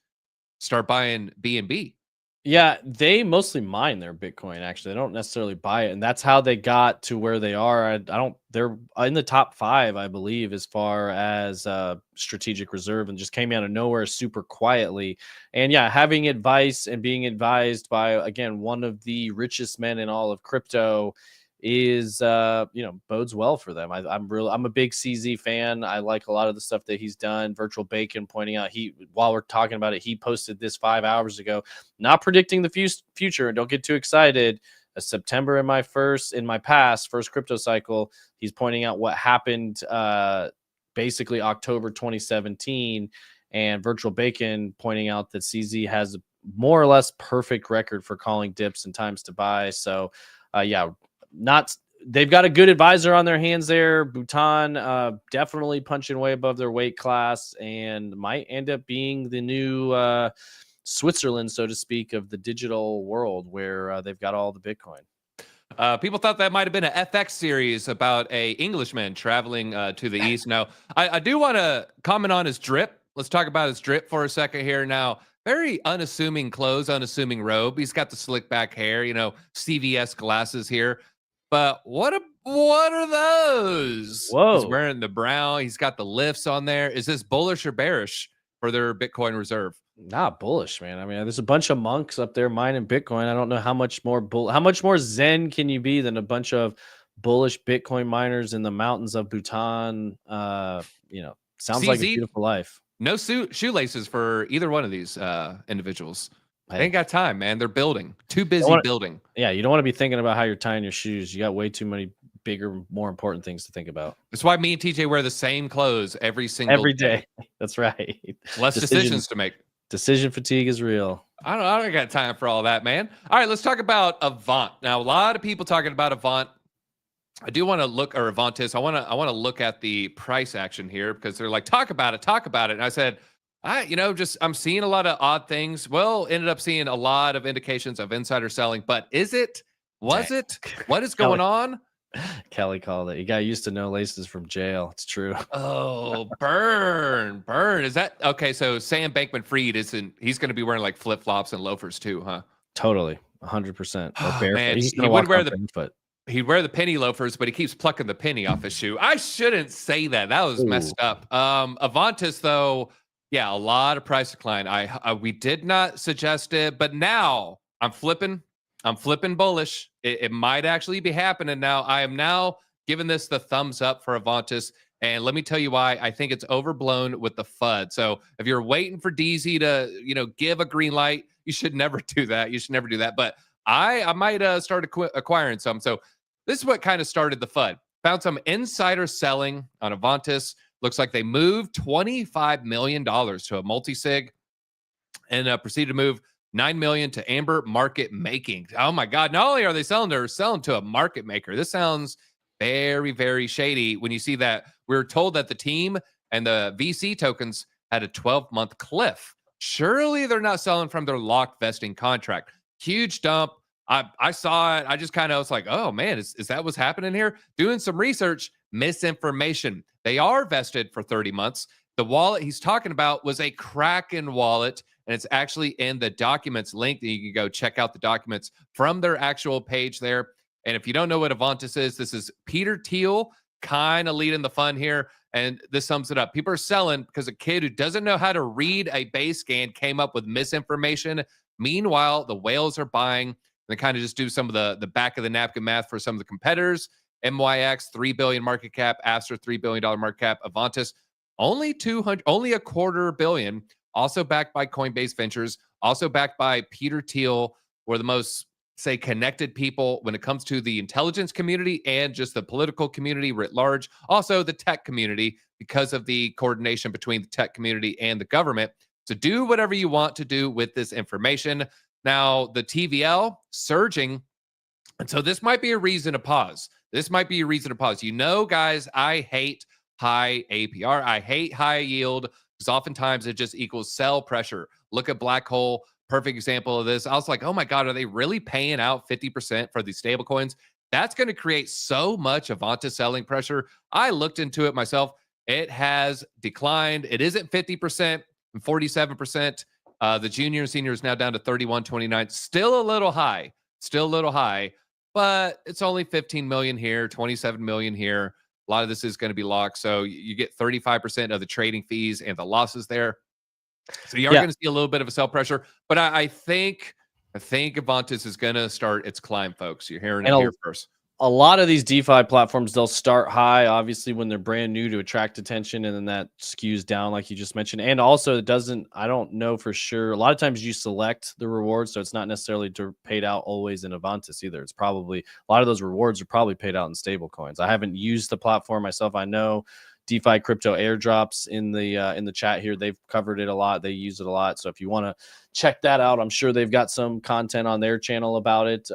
start buying BNB. Yeah, they mostly mine their Bitcoin. Actually, they don't necessarily buy it, and that's how they got to where they are. I don't. They're in the top 5, I believe, as far as strategic reserve, and just came out of nowhere super quietly. And yeah, having advice and being advised by, again, one of the richest men in all of crypto is bodes well for them. I'm a big CZ fan. I like a lot of the stuff that he's done. Virtual Bacon pointing out, while we're talking about it, he posted this 5 hours ago, not predicting the future, and don't get too excited. September in my first crypto cycle, he's pointing out what happened basically October 2017, and Virtual Bacon pointing out that CZ has a more or less perfect record for calling dips and times to buy. So they've got a good advisor on their hands there. Bhutan definitely punching way above their weight class and might end up being the new Switzerland, so to speak, of the digital world, where they've got all the Bitcoin. People thought that might have been an FX series about a Englishman traveling to the east. Now, I do want to comment on his drip. Let's talk about his drip for a second here. Now, very unassuming clothes, unassuming robe. He's got the slick back hair, CVS glasses here. But what are those? Whoa. He's wearing the brown. He's got the lifts on there. Is this bullish or bearish for their Bitcoin reserve? Not bullish, man. I mean, there's a bunch of monks up there mining Bitcoin. I don't know how much more zen can you be than a bunch of bullish Bitcoin miners in the mountains of Bhutan. Sounds like a beautiful life. No shoelaces for either one of these individuals. They ain't got time, man. They're building. Too busy building. Yeah, you don't want to be thinking about how you're tying your shoes. You got way too many bigger, more important things to think about. That's why me and TJ wear the same clothes every day. That's right. Less decisions to make. Decision fatigue is real. I don't got time for all that, man. All right, let's talk about Avant. Now, a lot of people talking about Avant. I do want to look, or Avantis. I want to look at the price action here because they're like, talk about it. And I said, I'm seeing a lot of odd things. Well, ended up seeing a lot of indications of insider selling, but is it? Was it? What is going on? Kelly called it. You got used to no laces from jail. It's true. Oh, burn. Is that okay? So Sam Bankman-Fried he's going to be wearing like flip-flops and loafers too, huh? Totally. 100%. He'd wear the penny loafers, but he keeps plucking the penny off his shoe. I shouldn't say that. That was messed up. Avantis, though, yeah, a lot of price decline. We did not suggest it, but now I'm flipping bullish. It might actually be happening now. I am now giving this the thumbs up for Avantis, and let me tell you why. I think it's overblown with the FUD. So if you're waiting for DZ to, give a green light, you should never do that. But I might start acquiring some. So this is what kind of started the FUD. Found some insider selling on Avantis. Looks like they moved $25 million to a multi-sig and proceeded to move $9 million to Amber Market Making. Oh my God. Not only are they selling, they're selling to a market maker. This sounds very, very shady when you see that we were told that the team and the VC tokens had a 12-month cliff. Surely they're not selling from their locked vesting contract. Huge dump. I saw it. I just kind of was like, oh man, is that what's happening here? Doing some research, misinformation. They are vested for 30 months. The wallet he's talking about was a Kraken wallet, and it's actually in the documents link that you can go check out the documents from their actual page there. And if you don't know what Avantis is, this is Peter Thiel kind of leading the fun here. And this sums it up. People are selling because a kid who doesn't know how to read a base scan came up with misinformation. Meanwhile, the whales are buying. They kind of just do some of the back of the napkin math for some of the competitors. MYX, $3 billion market cap. Aster, $3 billion market cap. Avantis, only $250 million. also backed by Coinbase Ventures, also backed by Peter Thiel, or the most, say, connected people when it comes to the intelligence community and just the political community writ large. Also the tech community, because of the coordination between the tech community and the government. So do whatever you want to do with this information. Now, the TVL surging. And so this might be a reason to pause. This might be a reason to pause. You know, guys, I hate high APR. I hate high yield because oftentimes it just equals sell pressure. Look at Black Hole. Perfect example of this. I was like, oh my God, are they really paying out 50% for these stable coins? That's going to create so much Avanta selling pressure. I looked into it myself. It has declined. It isn't 50% and 47%. The junior and senior is now down to 31.29. Still a little high. Still a little high. But it's only 15 million here, 27 million here. A lot of this is going to be locked. So you get 35% of the trading fees and the losses there. So you are going to see a little bit of a sell pressure. But I think Avantis is going to start its climb, folks. You're hearing it here first. A lot of these DeFi platforms, they'll start high, obviously, when they're brand new to attract attention, and then that skews down, like you just mentioned. And also, it doesn't, I don't know for sure. A lot of times you select the rewards, so it's not necessarily paid out always in Avantis either. It's probably, a lot of those rewards are probably paid out in stable coins. I haven't used the platform myself. I know DeFi crypto airdrops in the chat here, they've covered it a lot. They use it a lot. So if you want to check that out, I'm sure they've got some content on their channel about it.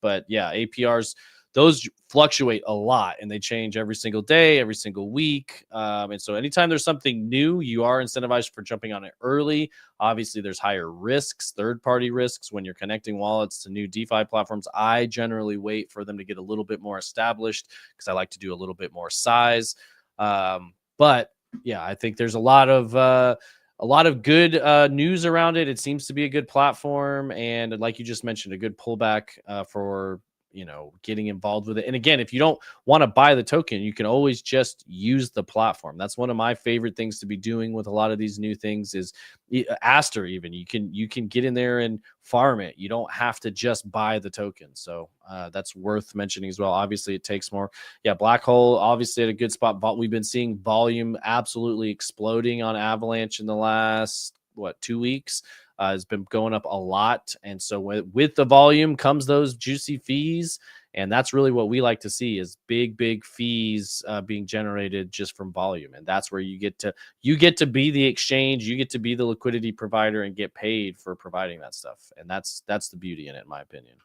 But yeah, APRs, those fluctuate a lot and they change every single day, every single week. And so anytime there's something new, you are incentivized for jumping on it early. Obviously, there's higher risks, third-party risks when you're connecting wallets to new DeFi platforms. I generally wait for them to get a little bit more established because I like to do a little bit more size. But yeah, I think there's a lot of good news around it. It seems to be a good platform, and like you just mentioned, a good pullback for getting involved with it. And again, if you don't want to buy the token, you can always just use the platform. That's one of my favorite things to be doing with a lot of these new things is Aster. Even you can get in there and farm it. You don't have to just buy the token. So that's worth mentioning as well. Obviously, it takes more. Yeah, Black Hole obviously at a good spot. But we've been seeing volume absolutely exploding on Avalanche in the last 2 weeks. Has been going up a lot. And so with the volume comes those juicy fees. And that's really what we like to see is big fees being generated just from volume. And that's where you get to be the exchange. You get to be the liquidity provider and get paid for providing that stuff. And that's the beauty in it, in my opinion.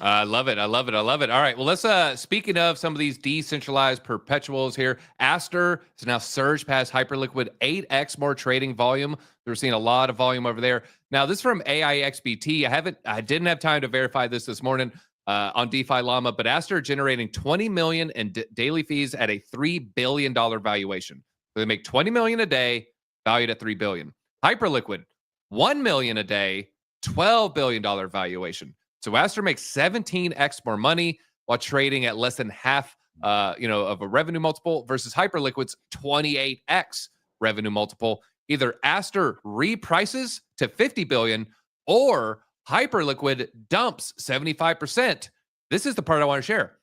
I love it. I love it. I love it. All right. Well, let's speaking of some of these decentralized perpetuals here, Aster has now surged past Hyperliquid, 8x more trading volume. We're seeing a lot of volume over there. Now, this is from AIXBT. I didn't have time to verify this morning on DeFi Llama, but Aster generating 20 million in daily fees at a $3 billion valuation. So they make 20 million a day, valued at $3 billion. Hyperliquid, 1 million a day, $12 billion valuation. So Aster makes 17x more money while trading at less than half, of a revenue multiple versus Hyperliquid's 28x revenue multiple. Either Aster reprices to 50 billion or Hyperliquid dumps 75%. This is the part I want to share.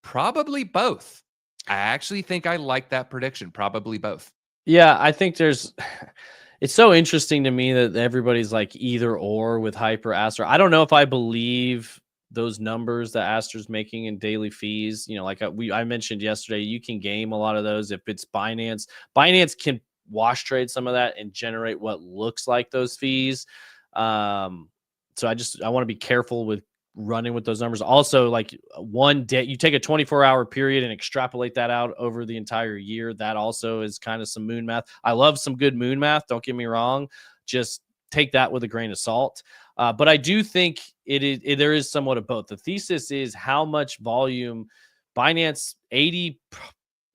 Probably both. I actually think I like that prediction. Probably both. Yeah, I think it's so interesting to me that everybody's like either or with Aster. I don't know if I believe those numbers that Aster's making in daily fees. Like I mentioned yesterday, you can game a lot of those. If it's Binance can wash trade some of that and generate what looks like those fees. So I want to be careful with running with those numbers. Also, like one day, you take a 24-hour period and extrapolate that out over the entire year. That also is kind of some moon math. I love some good moon math. Don't get me wrong. Just take that with a grain of salt. But I do think there is somewhat of both. The thesis is how much volume Binance,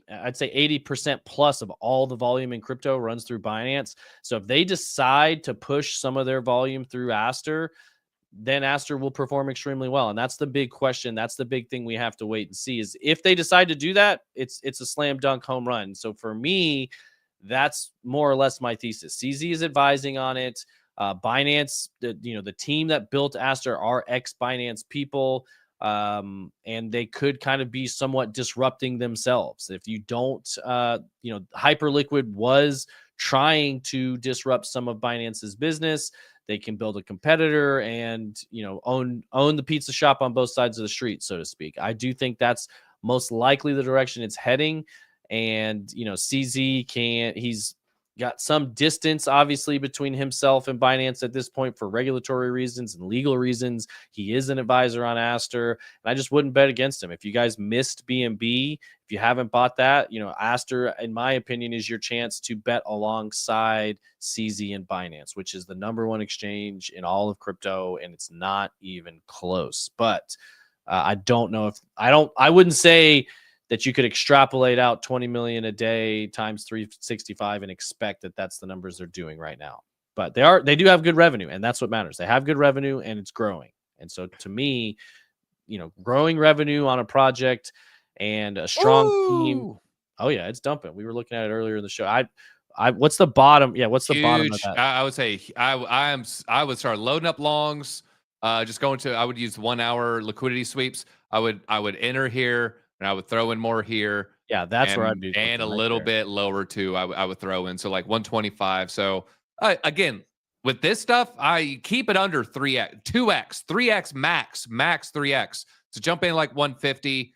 I'd say 80% plus of all the volume in crypto runs through Binance. So if they decide to push some of their volume through Aster, then Aster will perform extremely well. And that's the big question. That's the big thing we have to wait and see is if they decide to do that, it's a slam dunk home run. So for me, that's more or less my thesis. CZ is advising on it. Binance, the team that built Aster are ex-Binance people. And they could kind of be somewhat disrupting themselves. If you don't, Hyperliquid was trying to disrupt some of Binance's business. They can build a competitor and, own the pizza shop on both sides of the street, so to speak. I do think that's most likely the direction it's heading. And, CZ he's got some distance, obviously, between himself and Binance at this point for regulatory reasons and legal reasons. He is an advisor on Aster, and I just wouldn't bet against him. If you guys missed BNB, if you haven't bought that, Aster, in my opinion, is your chance to bet alongside CZ and Binance, which is the #1 exchange in all of crypto, and it's not even close. But I don't know I wouldn't say that you could extrapolate out 20 million a day times 365 and expect that that's the numbers they're doing right now. But they do have good revenue, and that's what matters. They have good revenue and it's growing. And so to me, growing revenue on a project and a strong team. Oh yeah, it's dumping. We were looking at it earlier in the show. What's the bottom? Yeah, what's the bottom of that? I would say I would start loading up longs. I would use 1 hour liquidity sweeps. I would enter here and I would throw in more here. Yeah, that's where I'd be. And a little bit lower too. I would throw in. So like 125. So again, with this stuff, I keep it under 3x, 2x, 3x max 3x. So jump in like 150,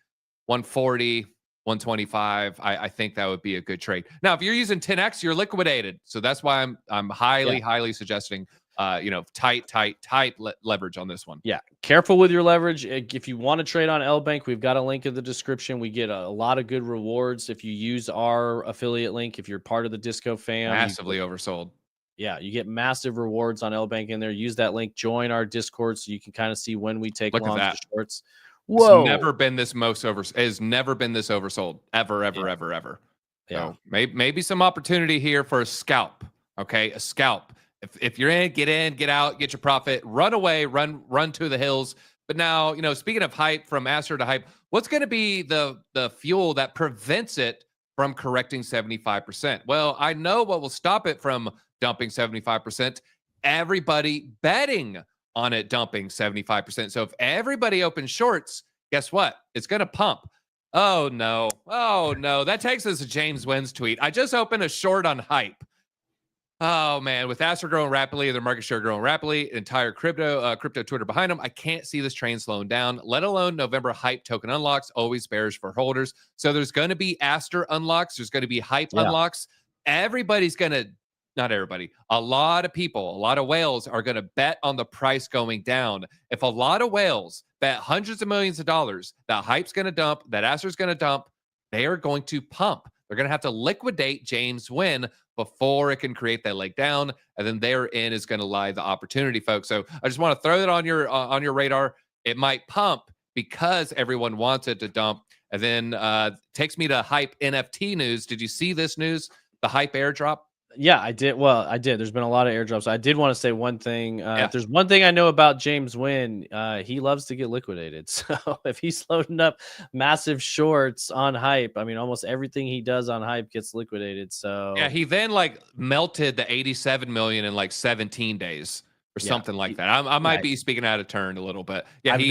140, 125. I think that would be a good trade. Now, if you're using 10x, you're liquidated. So that's why I'm highly suggesting tight leverage on this one. Yeah, careful with your leverage. If you want to trade on LBank, we've got a link in the description. We get a lot of good rewards if you use our affiliate link. If you're part of the Disco fam, massively oversold. Yeah, you get massive rewards on LBank in there. Use that link. Join our Discord so you can kind of see when we take longs and shorts. Whoa! It's never been this oversold ever. Yeah. So maybe some opportunity here for a scalp. Okay, a scalp. If you're get in, get out, get your profit, run away, run to the hills. But now, speaking of hype, from Aster to hype, what's going to be the fuel that prevents it from correcting 75%? Well, I know what will stop it from dumping 75%. Everybody betting on it dumping 75%. So if everybody opens shorts, guess what? It's going to pump. Oh no. That takes us to James Wynn's tweet. I just opened a short on hype. Oh man, with Aster growing rapidly, their market share growing rapidly, entire crypto Twitter behind them, I can't see this train slowing down, let alone November hype token unlocks, always bearish for holders. So there's going to be Aster unlocks, there's going to be hype unlocks. Everybody's going to, not everybody, a lot of people, a lot of whales are going to bet on the price going down. If a lot of whales bet hundreds of millions of dollars that hype's going to dump, that Aster's going to dump, they are going to pump. They're going to have to liquidate James Wynn before it can create that leg down, and then therein is going to lie the opportunity, folks. So I just want to throw that on your radar. It might pump because everyone wants it to dump, and then takes me to hype NFT news. Did you see this news? The hype airdrop. Yeah, I did. Well, I did. There's been a lot of airdrops. I did want to say one thing. If there's one thing I know about James Wynn, he loves to get liquidated. So if he's loading up massive shorts on hype, I mean, almost everything he does on hype gets liquidated. So yeah, he then melted the 87 million in 17 days or something like that. I might be speaking out of turn a little bit. Yeah, he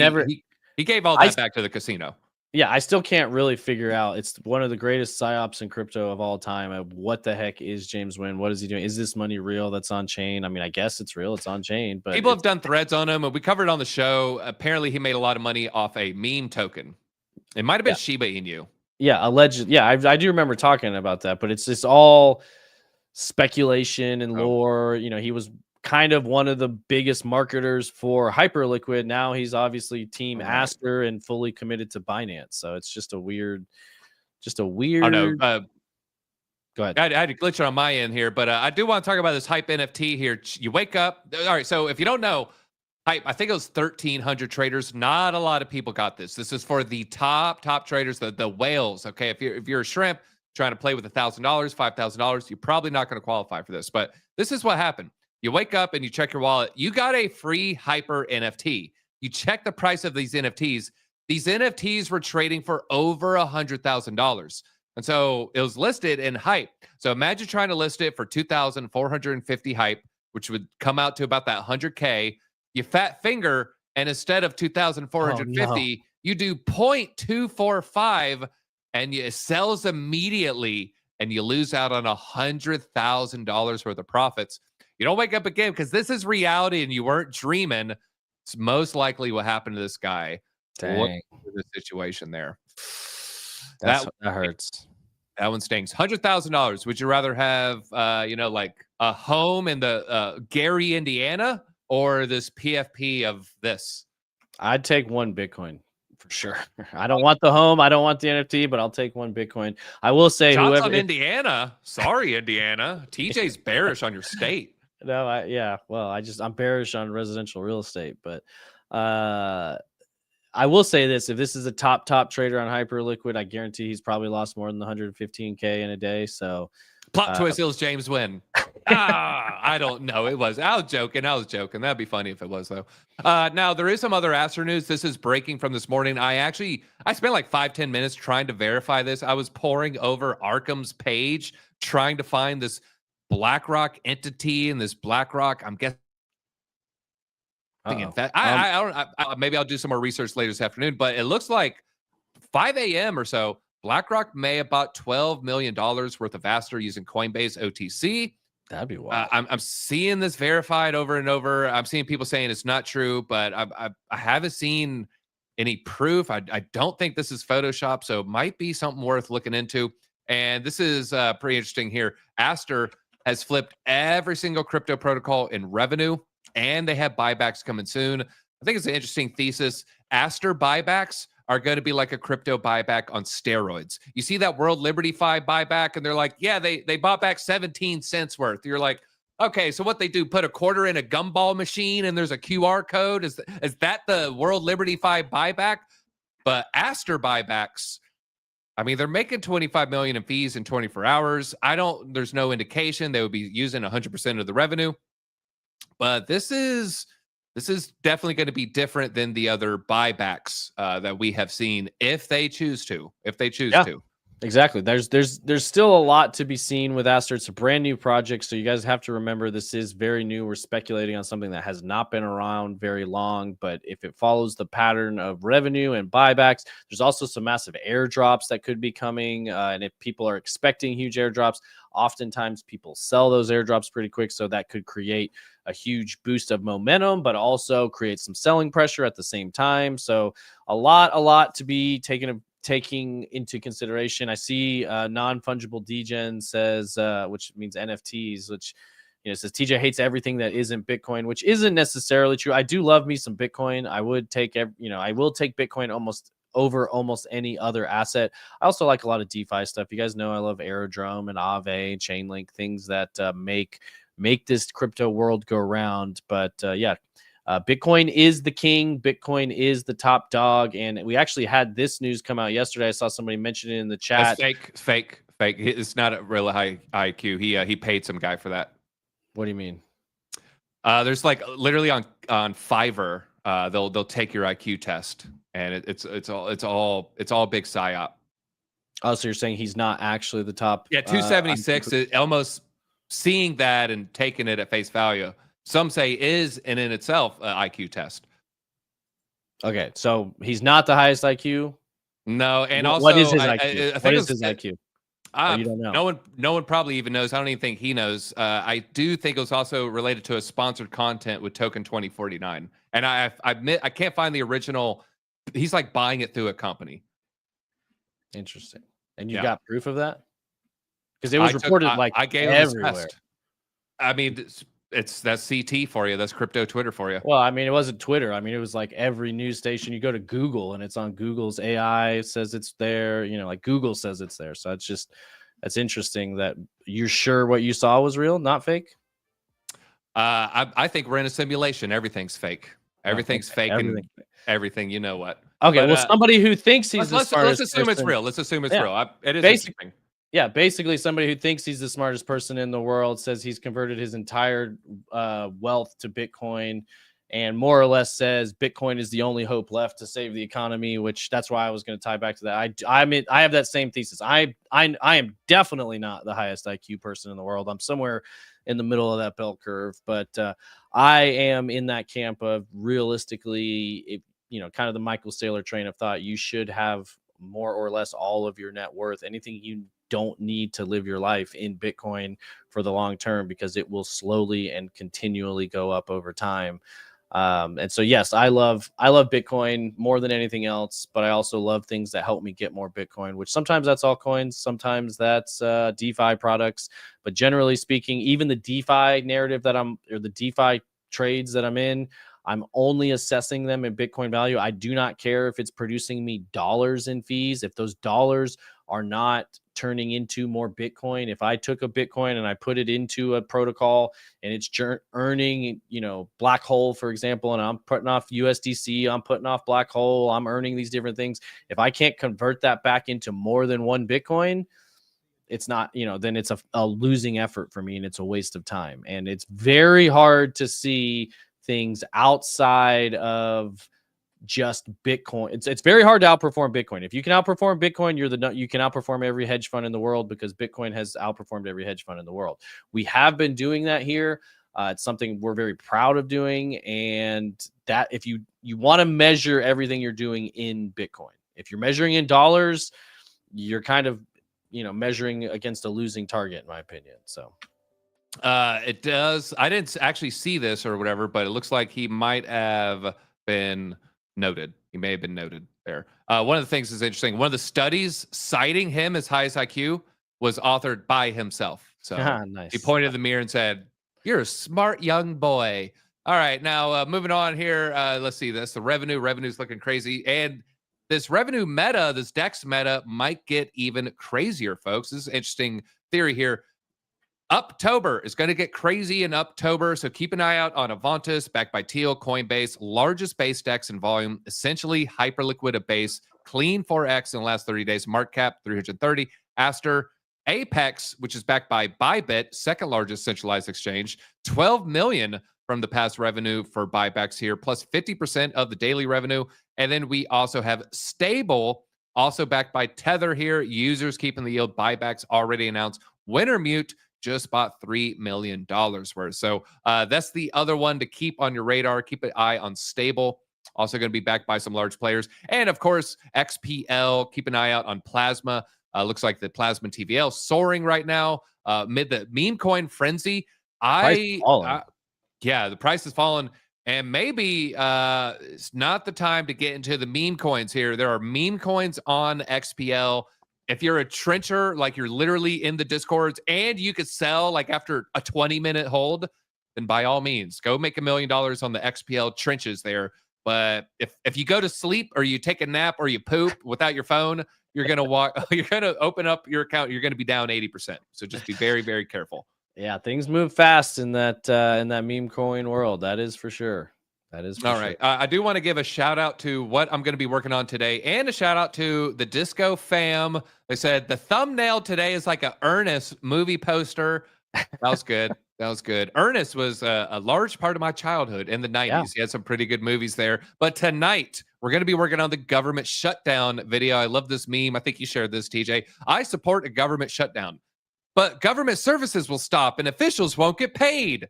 gave all that back to the casino. Yeah, I still can't really figure out. It's one of the greatest psyops in crypto of all time. What the heck is James Wynn? What is he doing? Is this money real that's on chain? I mean, I guess it's real. It's on chain. But people have done threads on him, and we covered it on the show. Apparently, he made a lot of money off a meme token. It might have been Shiba Inu. Yeah, alleged. Yeah, I do remember talking about that, but it's just all speculation and lore. He was kind of one of the biggest marketers for Hyperliquid. Now he's obviously team Aster and fully committed to Binance. So it's just a weird. I know. Go ahead. I had to glitch it on my end here, but I do want to talk about this hype NFT here. You wake up. All right. So if you don't know, hype, I think it was 1,300 traders. Not a lot of people got this. This is for the top traders, the whales. Okay. If you're a shrimp trying to play with $1,000, $5,000, you're probably not going to qualify for this. But this is what happened. You wake up and you check your wallet. You got a free Hyper NFT. You check the price of these NFTs. These NFTs were trading for over $100,000. And so it was listed in hype. So imagine trying to list it for 2,450 hype, which would come out to about that 100K. You fat finger, and instead of 2,450, you do 0.245, and it sells immediately. and you lose out on $100,000 worth of profits, you don't wake up again, because this is reality and you weren't dreaming. It's most likely what happened to this guy. Look Dang. at the situation there. That hurts. That one stings. $100,000. Would you rather have, like a home in the Gary, Indiana, or this PFP of this? I'd take one Bitcoin for sure. I don't want the home. I don't want the NFT, but I'll take one Bitcoin. I will say, Shots on Indiana. Sorry, Indiana. TJ's bearish on your state. No, I'm bearish on residential real estate, but I will say this: if this is a top trader on Hyperliquid, I guarantee he's probably lost more than 115K in a day. So, plot twist: Hills James win. I don't know. I was joking. That'd be funny if it was, though. Now there is some other Aster news. This is breaking from this morning. I spent like 5-10 minutes trying to verify this. I was poring over Arkham's page trying to find this BlackRock entity and this BlackRock. I'm guessing. In fact, maybe I'll do some more research later this afternoon, but it looks like 5 a.m. or so, BlackRock may have bought $12 million worth of Aster using Coinbase OTC. That'd be wild. I'm seeing this verified over and over. I'm seeing people saying it's not true, but I haven't seen any proof. I don't think this is Photoshop, so it might be something worth looking into. And this is pretty interesting here. Aster has flipped every single crypto protocol in revenue, and they have buybacks coming soon. I think it's an interesting thesis. Aster buybacks are going to be like a crypto buyback on steroids. You see that World Liberty Fi buyback, and they're like, yeah, they bought back 17 cents worth. You're like, okay, so what they do, put a quarter in a gumball machine and there's a QR code? Is that the World Liberty Fi buyback? But Aster buybacks, I mean, they're making $25 million in fees in 24 hours. There's no indication they would be using 100% of the revenue. But this is definitely going to be different than the other buybacks that we have seen, if they choose to. Exactly. There's still a lot to be seen with Aster. It's a brand new project, so you guys have to remember this is very new. We're speculating on something that has not been around very long, but if it follows the pattern of revenue and buybacks, there's also some massive airdrops that could be coming. And if people are expecting huge airdrops, oftentimes people sell those airdrops pretty quick, so that could create a huge boost of momentum, but also create some selling pressure at the same time. So a lot to be taking into consideration. I see non-fungible degen says, which means NFTs, which says TJ hates everything that isn't Bitcoin, which isn't necessarily true. I do love me some Bitcoin. I would take I will take Bitcoin over almost any other asset. I also like a lot of DeFi stuff. You guys know I love Aerodrome and Aave, Chainlink, things that make this crypto world go round. But Bitcoin is the king. Bitcoin is the top dog. And we actually had this news come out yesterday. I saw somebody mention it in the chat. That's fake. It's not a really high IQ. He paid some guy for that. What do you mean? There's like literally on Fiverr, they'll take your IQ test, and it's all big psyop. Oh, so you're saying he's not actually the top? Yeah, 276 is almost seeing that and taking it at face value. Some say is in itself an IQ test. Okay, so he's not the highest IQ. No, and also what is his IQ? What is his IQ? You don't know. No one probably even knows. I don't even think he knows. I do think it was also related to a sponsored content with Token 2049, and I admit I can't find the original. He's like buying it through a company. Interesting. And you got proof of that? Because it was reported I gave everywhere. I mean, that's CT for you. That's crypto Twitter for you. Well, I mean, it wasn't Twitter. I mean, it was like every news station. You go to Google and it's on Google's AI says it's there. Like Google says it's there. So that's interesting that you're sure what you saw was real, not fake. I think we're in a simulation. Everything's fake. Everything's fake. Everything. You know what? Okay. But, somebody who thinks he's the smartest. Let's assume it's real. Let's assume it's real. It is interesting. Yeah, basically somebody who thinks he's the smartest person in the world says he's converted his entire wealth to Bitcoin, and more or less says Bitcoin is the only hope left to save the economy, which that's why I was going to tie back to that. I have that same thesis. I am definitely not the highest IQ person in the world. I'm somewhere in the middle of that bell curve, but I am in that camp of realistically, kind of the Michael Saylor train of thought. You should have more or less all of your net worth, anything you don't need to live your life in Bitcoin for the long term, because it will slowly and continually go up over time. And so, yes, I love Bitcoin more than anything else, but I also love things that help me get more Bitcoin, which sometimes that's altcoins, sometimes that's DeFi products. But generally speaking, even the DeFi narrative or the DeFi trades that I'm in, I'm only assessing them in Bitcoin value. I do not care if it's producing me dollars in fees. If those dollars are not turning into more Bitcoin, if I took a Bitcoin and I put it into a protocol and it's earning, black hole, for example, and I'm putting off USDC, I'm putting off black hole, I'm earning these different things. If I can't convert that back into more than one Bitcoin, it's not, then it's a losing effort for me, and it's a waste of time. And it's very hard to see things outside of just Bitcoin. It's very hard to outperform Bitcoin. If you can outperform Bitcoin, you can outperform every hedge fund in the world, because Bitcoin has outperformed every hedge fund in the world. We have been doing that here. It's something we're very proud of doing. And that if you want to measure everything you're doing in Bitcoin, if you're measuring in dollars, you're kind of, measuring against a losing target, in my opinion. So it does. I didn't actually see this or whatever, but it looks like he might have been noted. He may have been noted there. One of the things is interesting. One of the studies citing him as highest IQ was authored by himself. So nice. He pointed in the mirror and said, "You're a smart young boy." All right, now moving on here. Let's see. That's the revenue. Revenue's looking crazy, and this revenue meta, this DEX meta, might get even crazier, folks. This is an interesting theory here. Uptober is going to get crazy in Uptober, so keep an eye out on Avantis, backed by Teal, Coinbase, largest base DEX in volume, essentially Hyperliquid a base, clean 4x in the last 30 days, market cap 330, Aster, Apex, which is backed by Bybit, second largest centralized exchange, 12 million from the past revenue for buybacks here, plus 50% of the daily revenue. And then we also have Stable, also backed by Tether here, users keeping the yield, buybacks already announced. Wintermute just bought $3 million worth. So that's the other one to keep on your radar. Keep an eye on Stable. Also going to be backed by some large players. And of course, XPL. Keep an eye out on Plasma. Looks like the Plasma TVL soaring right now mid the meme coin frenzy. Yeah, the price has fallen. And maybe it's not the time to get into the meme coins here. There are meme coins on XPL. If you're a trencher, like you're literally in the Discords and you could sell like after a 20-minute hold, then by all means, go make $1 million on the XPL trenches there. But if you go to sleep or you take a nap or you poop without your phone, you're going to open up your account. You're going to be down 80%. So just be very, very careful. Yeah, things move fast in that meme coin world. That is for sure. That is for all sure. right. I do want to give a shout out to what I'm going to be working on today, and a shout out to the Disco fam. They said the thumbnail today is like a Ernest movie poster. That was good. That was good. Ernest was a large part of my childhood in the 90s. Yeah. He had some pretty good movies there. But tonight, we're going to be working on the government shutdown video. I love this meme. I think you shared this, TJ. I support a government shutdown, but government services will stop and officials won't get paid.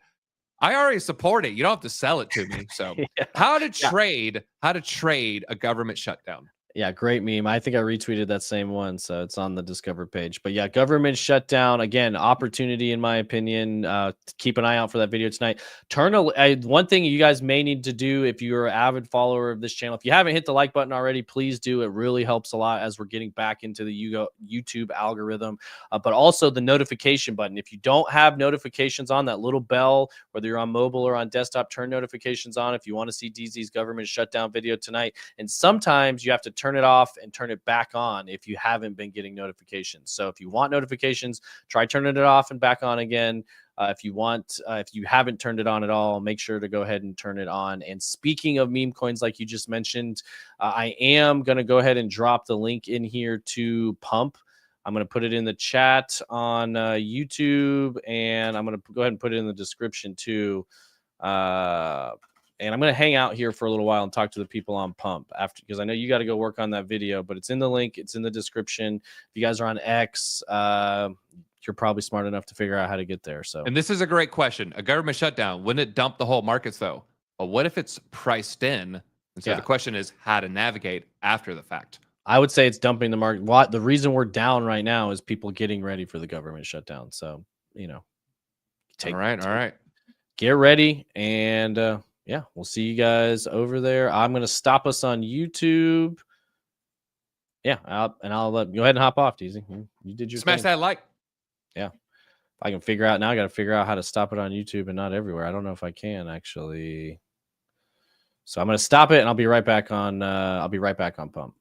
I already support it. You don't have to sell it to me. So yeah. how to trade a government shutdown. Yeah, great meme. I think I retweeted that same one, so it's on the Discover page. But yeah, government shutdown, again, opportunity in my opinion. Keep an eye out for that video tonight. One thing you guys may need to do if you're an avid follower of this channel, if you haven't hit the like button already, please do. It really helps a lot as we're getting back into the YouTube algorithm. But also the notification button. If you don't have notifications on, that little bell, whether you're on mobile or on desktop, turn notifications on if you want to see DZ's government shutdown video tonight. And sometimes you have to turn it off and turn it back on if you haven't been getting notifications. So if you want notifications, try turning it off and back on again. If you haven't turned it on at all, make sure to go ahead and turn it on. And speaking of meme coins, like you just mentioned, I am going to go ahead and drop the link in here to Pump. I'm going to put it in the chat on YouTube, and I'm going to go ahead and put it in the description too. And I'm going to hang out here for a little while and talk to the people on Pump after, because I know you got to go work on that video, but it's in the link. It's in the description. If you guys are on X, you're probably smart enough to figure out how to get there. So, and this is a great question. A government shutdown, wouldn't it dump the whole markets though? But what if it's priced in? And so the question is how to navigate after the fact. I would say it's dumping the market. What the reason we're down right now is people getting ready for the government shutdown. So, All right. Get ready. And yeah, we'll see you guys over there. I'm going to stop us on YouTube. Yeah. I'll let go ahead and hop off, DZ. You did your Smash thing. that like. Yeah. If I can figure out now, I got to figure out how to stop it on YouTube and not everywhere. I don't know if I can actually. So I'm going to stop it and I'll be right back on Pump.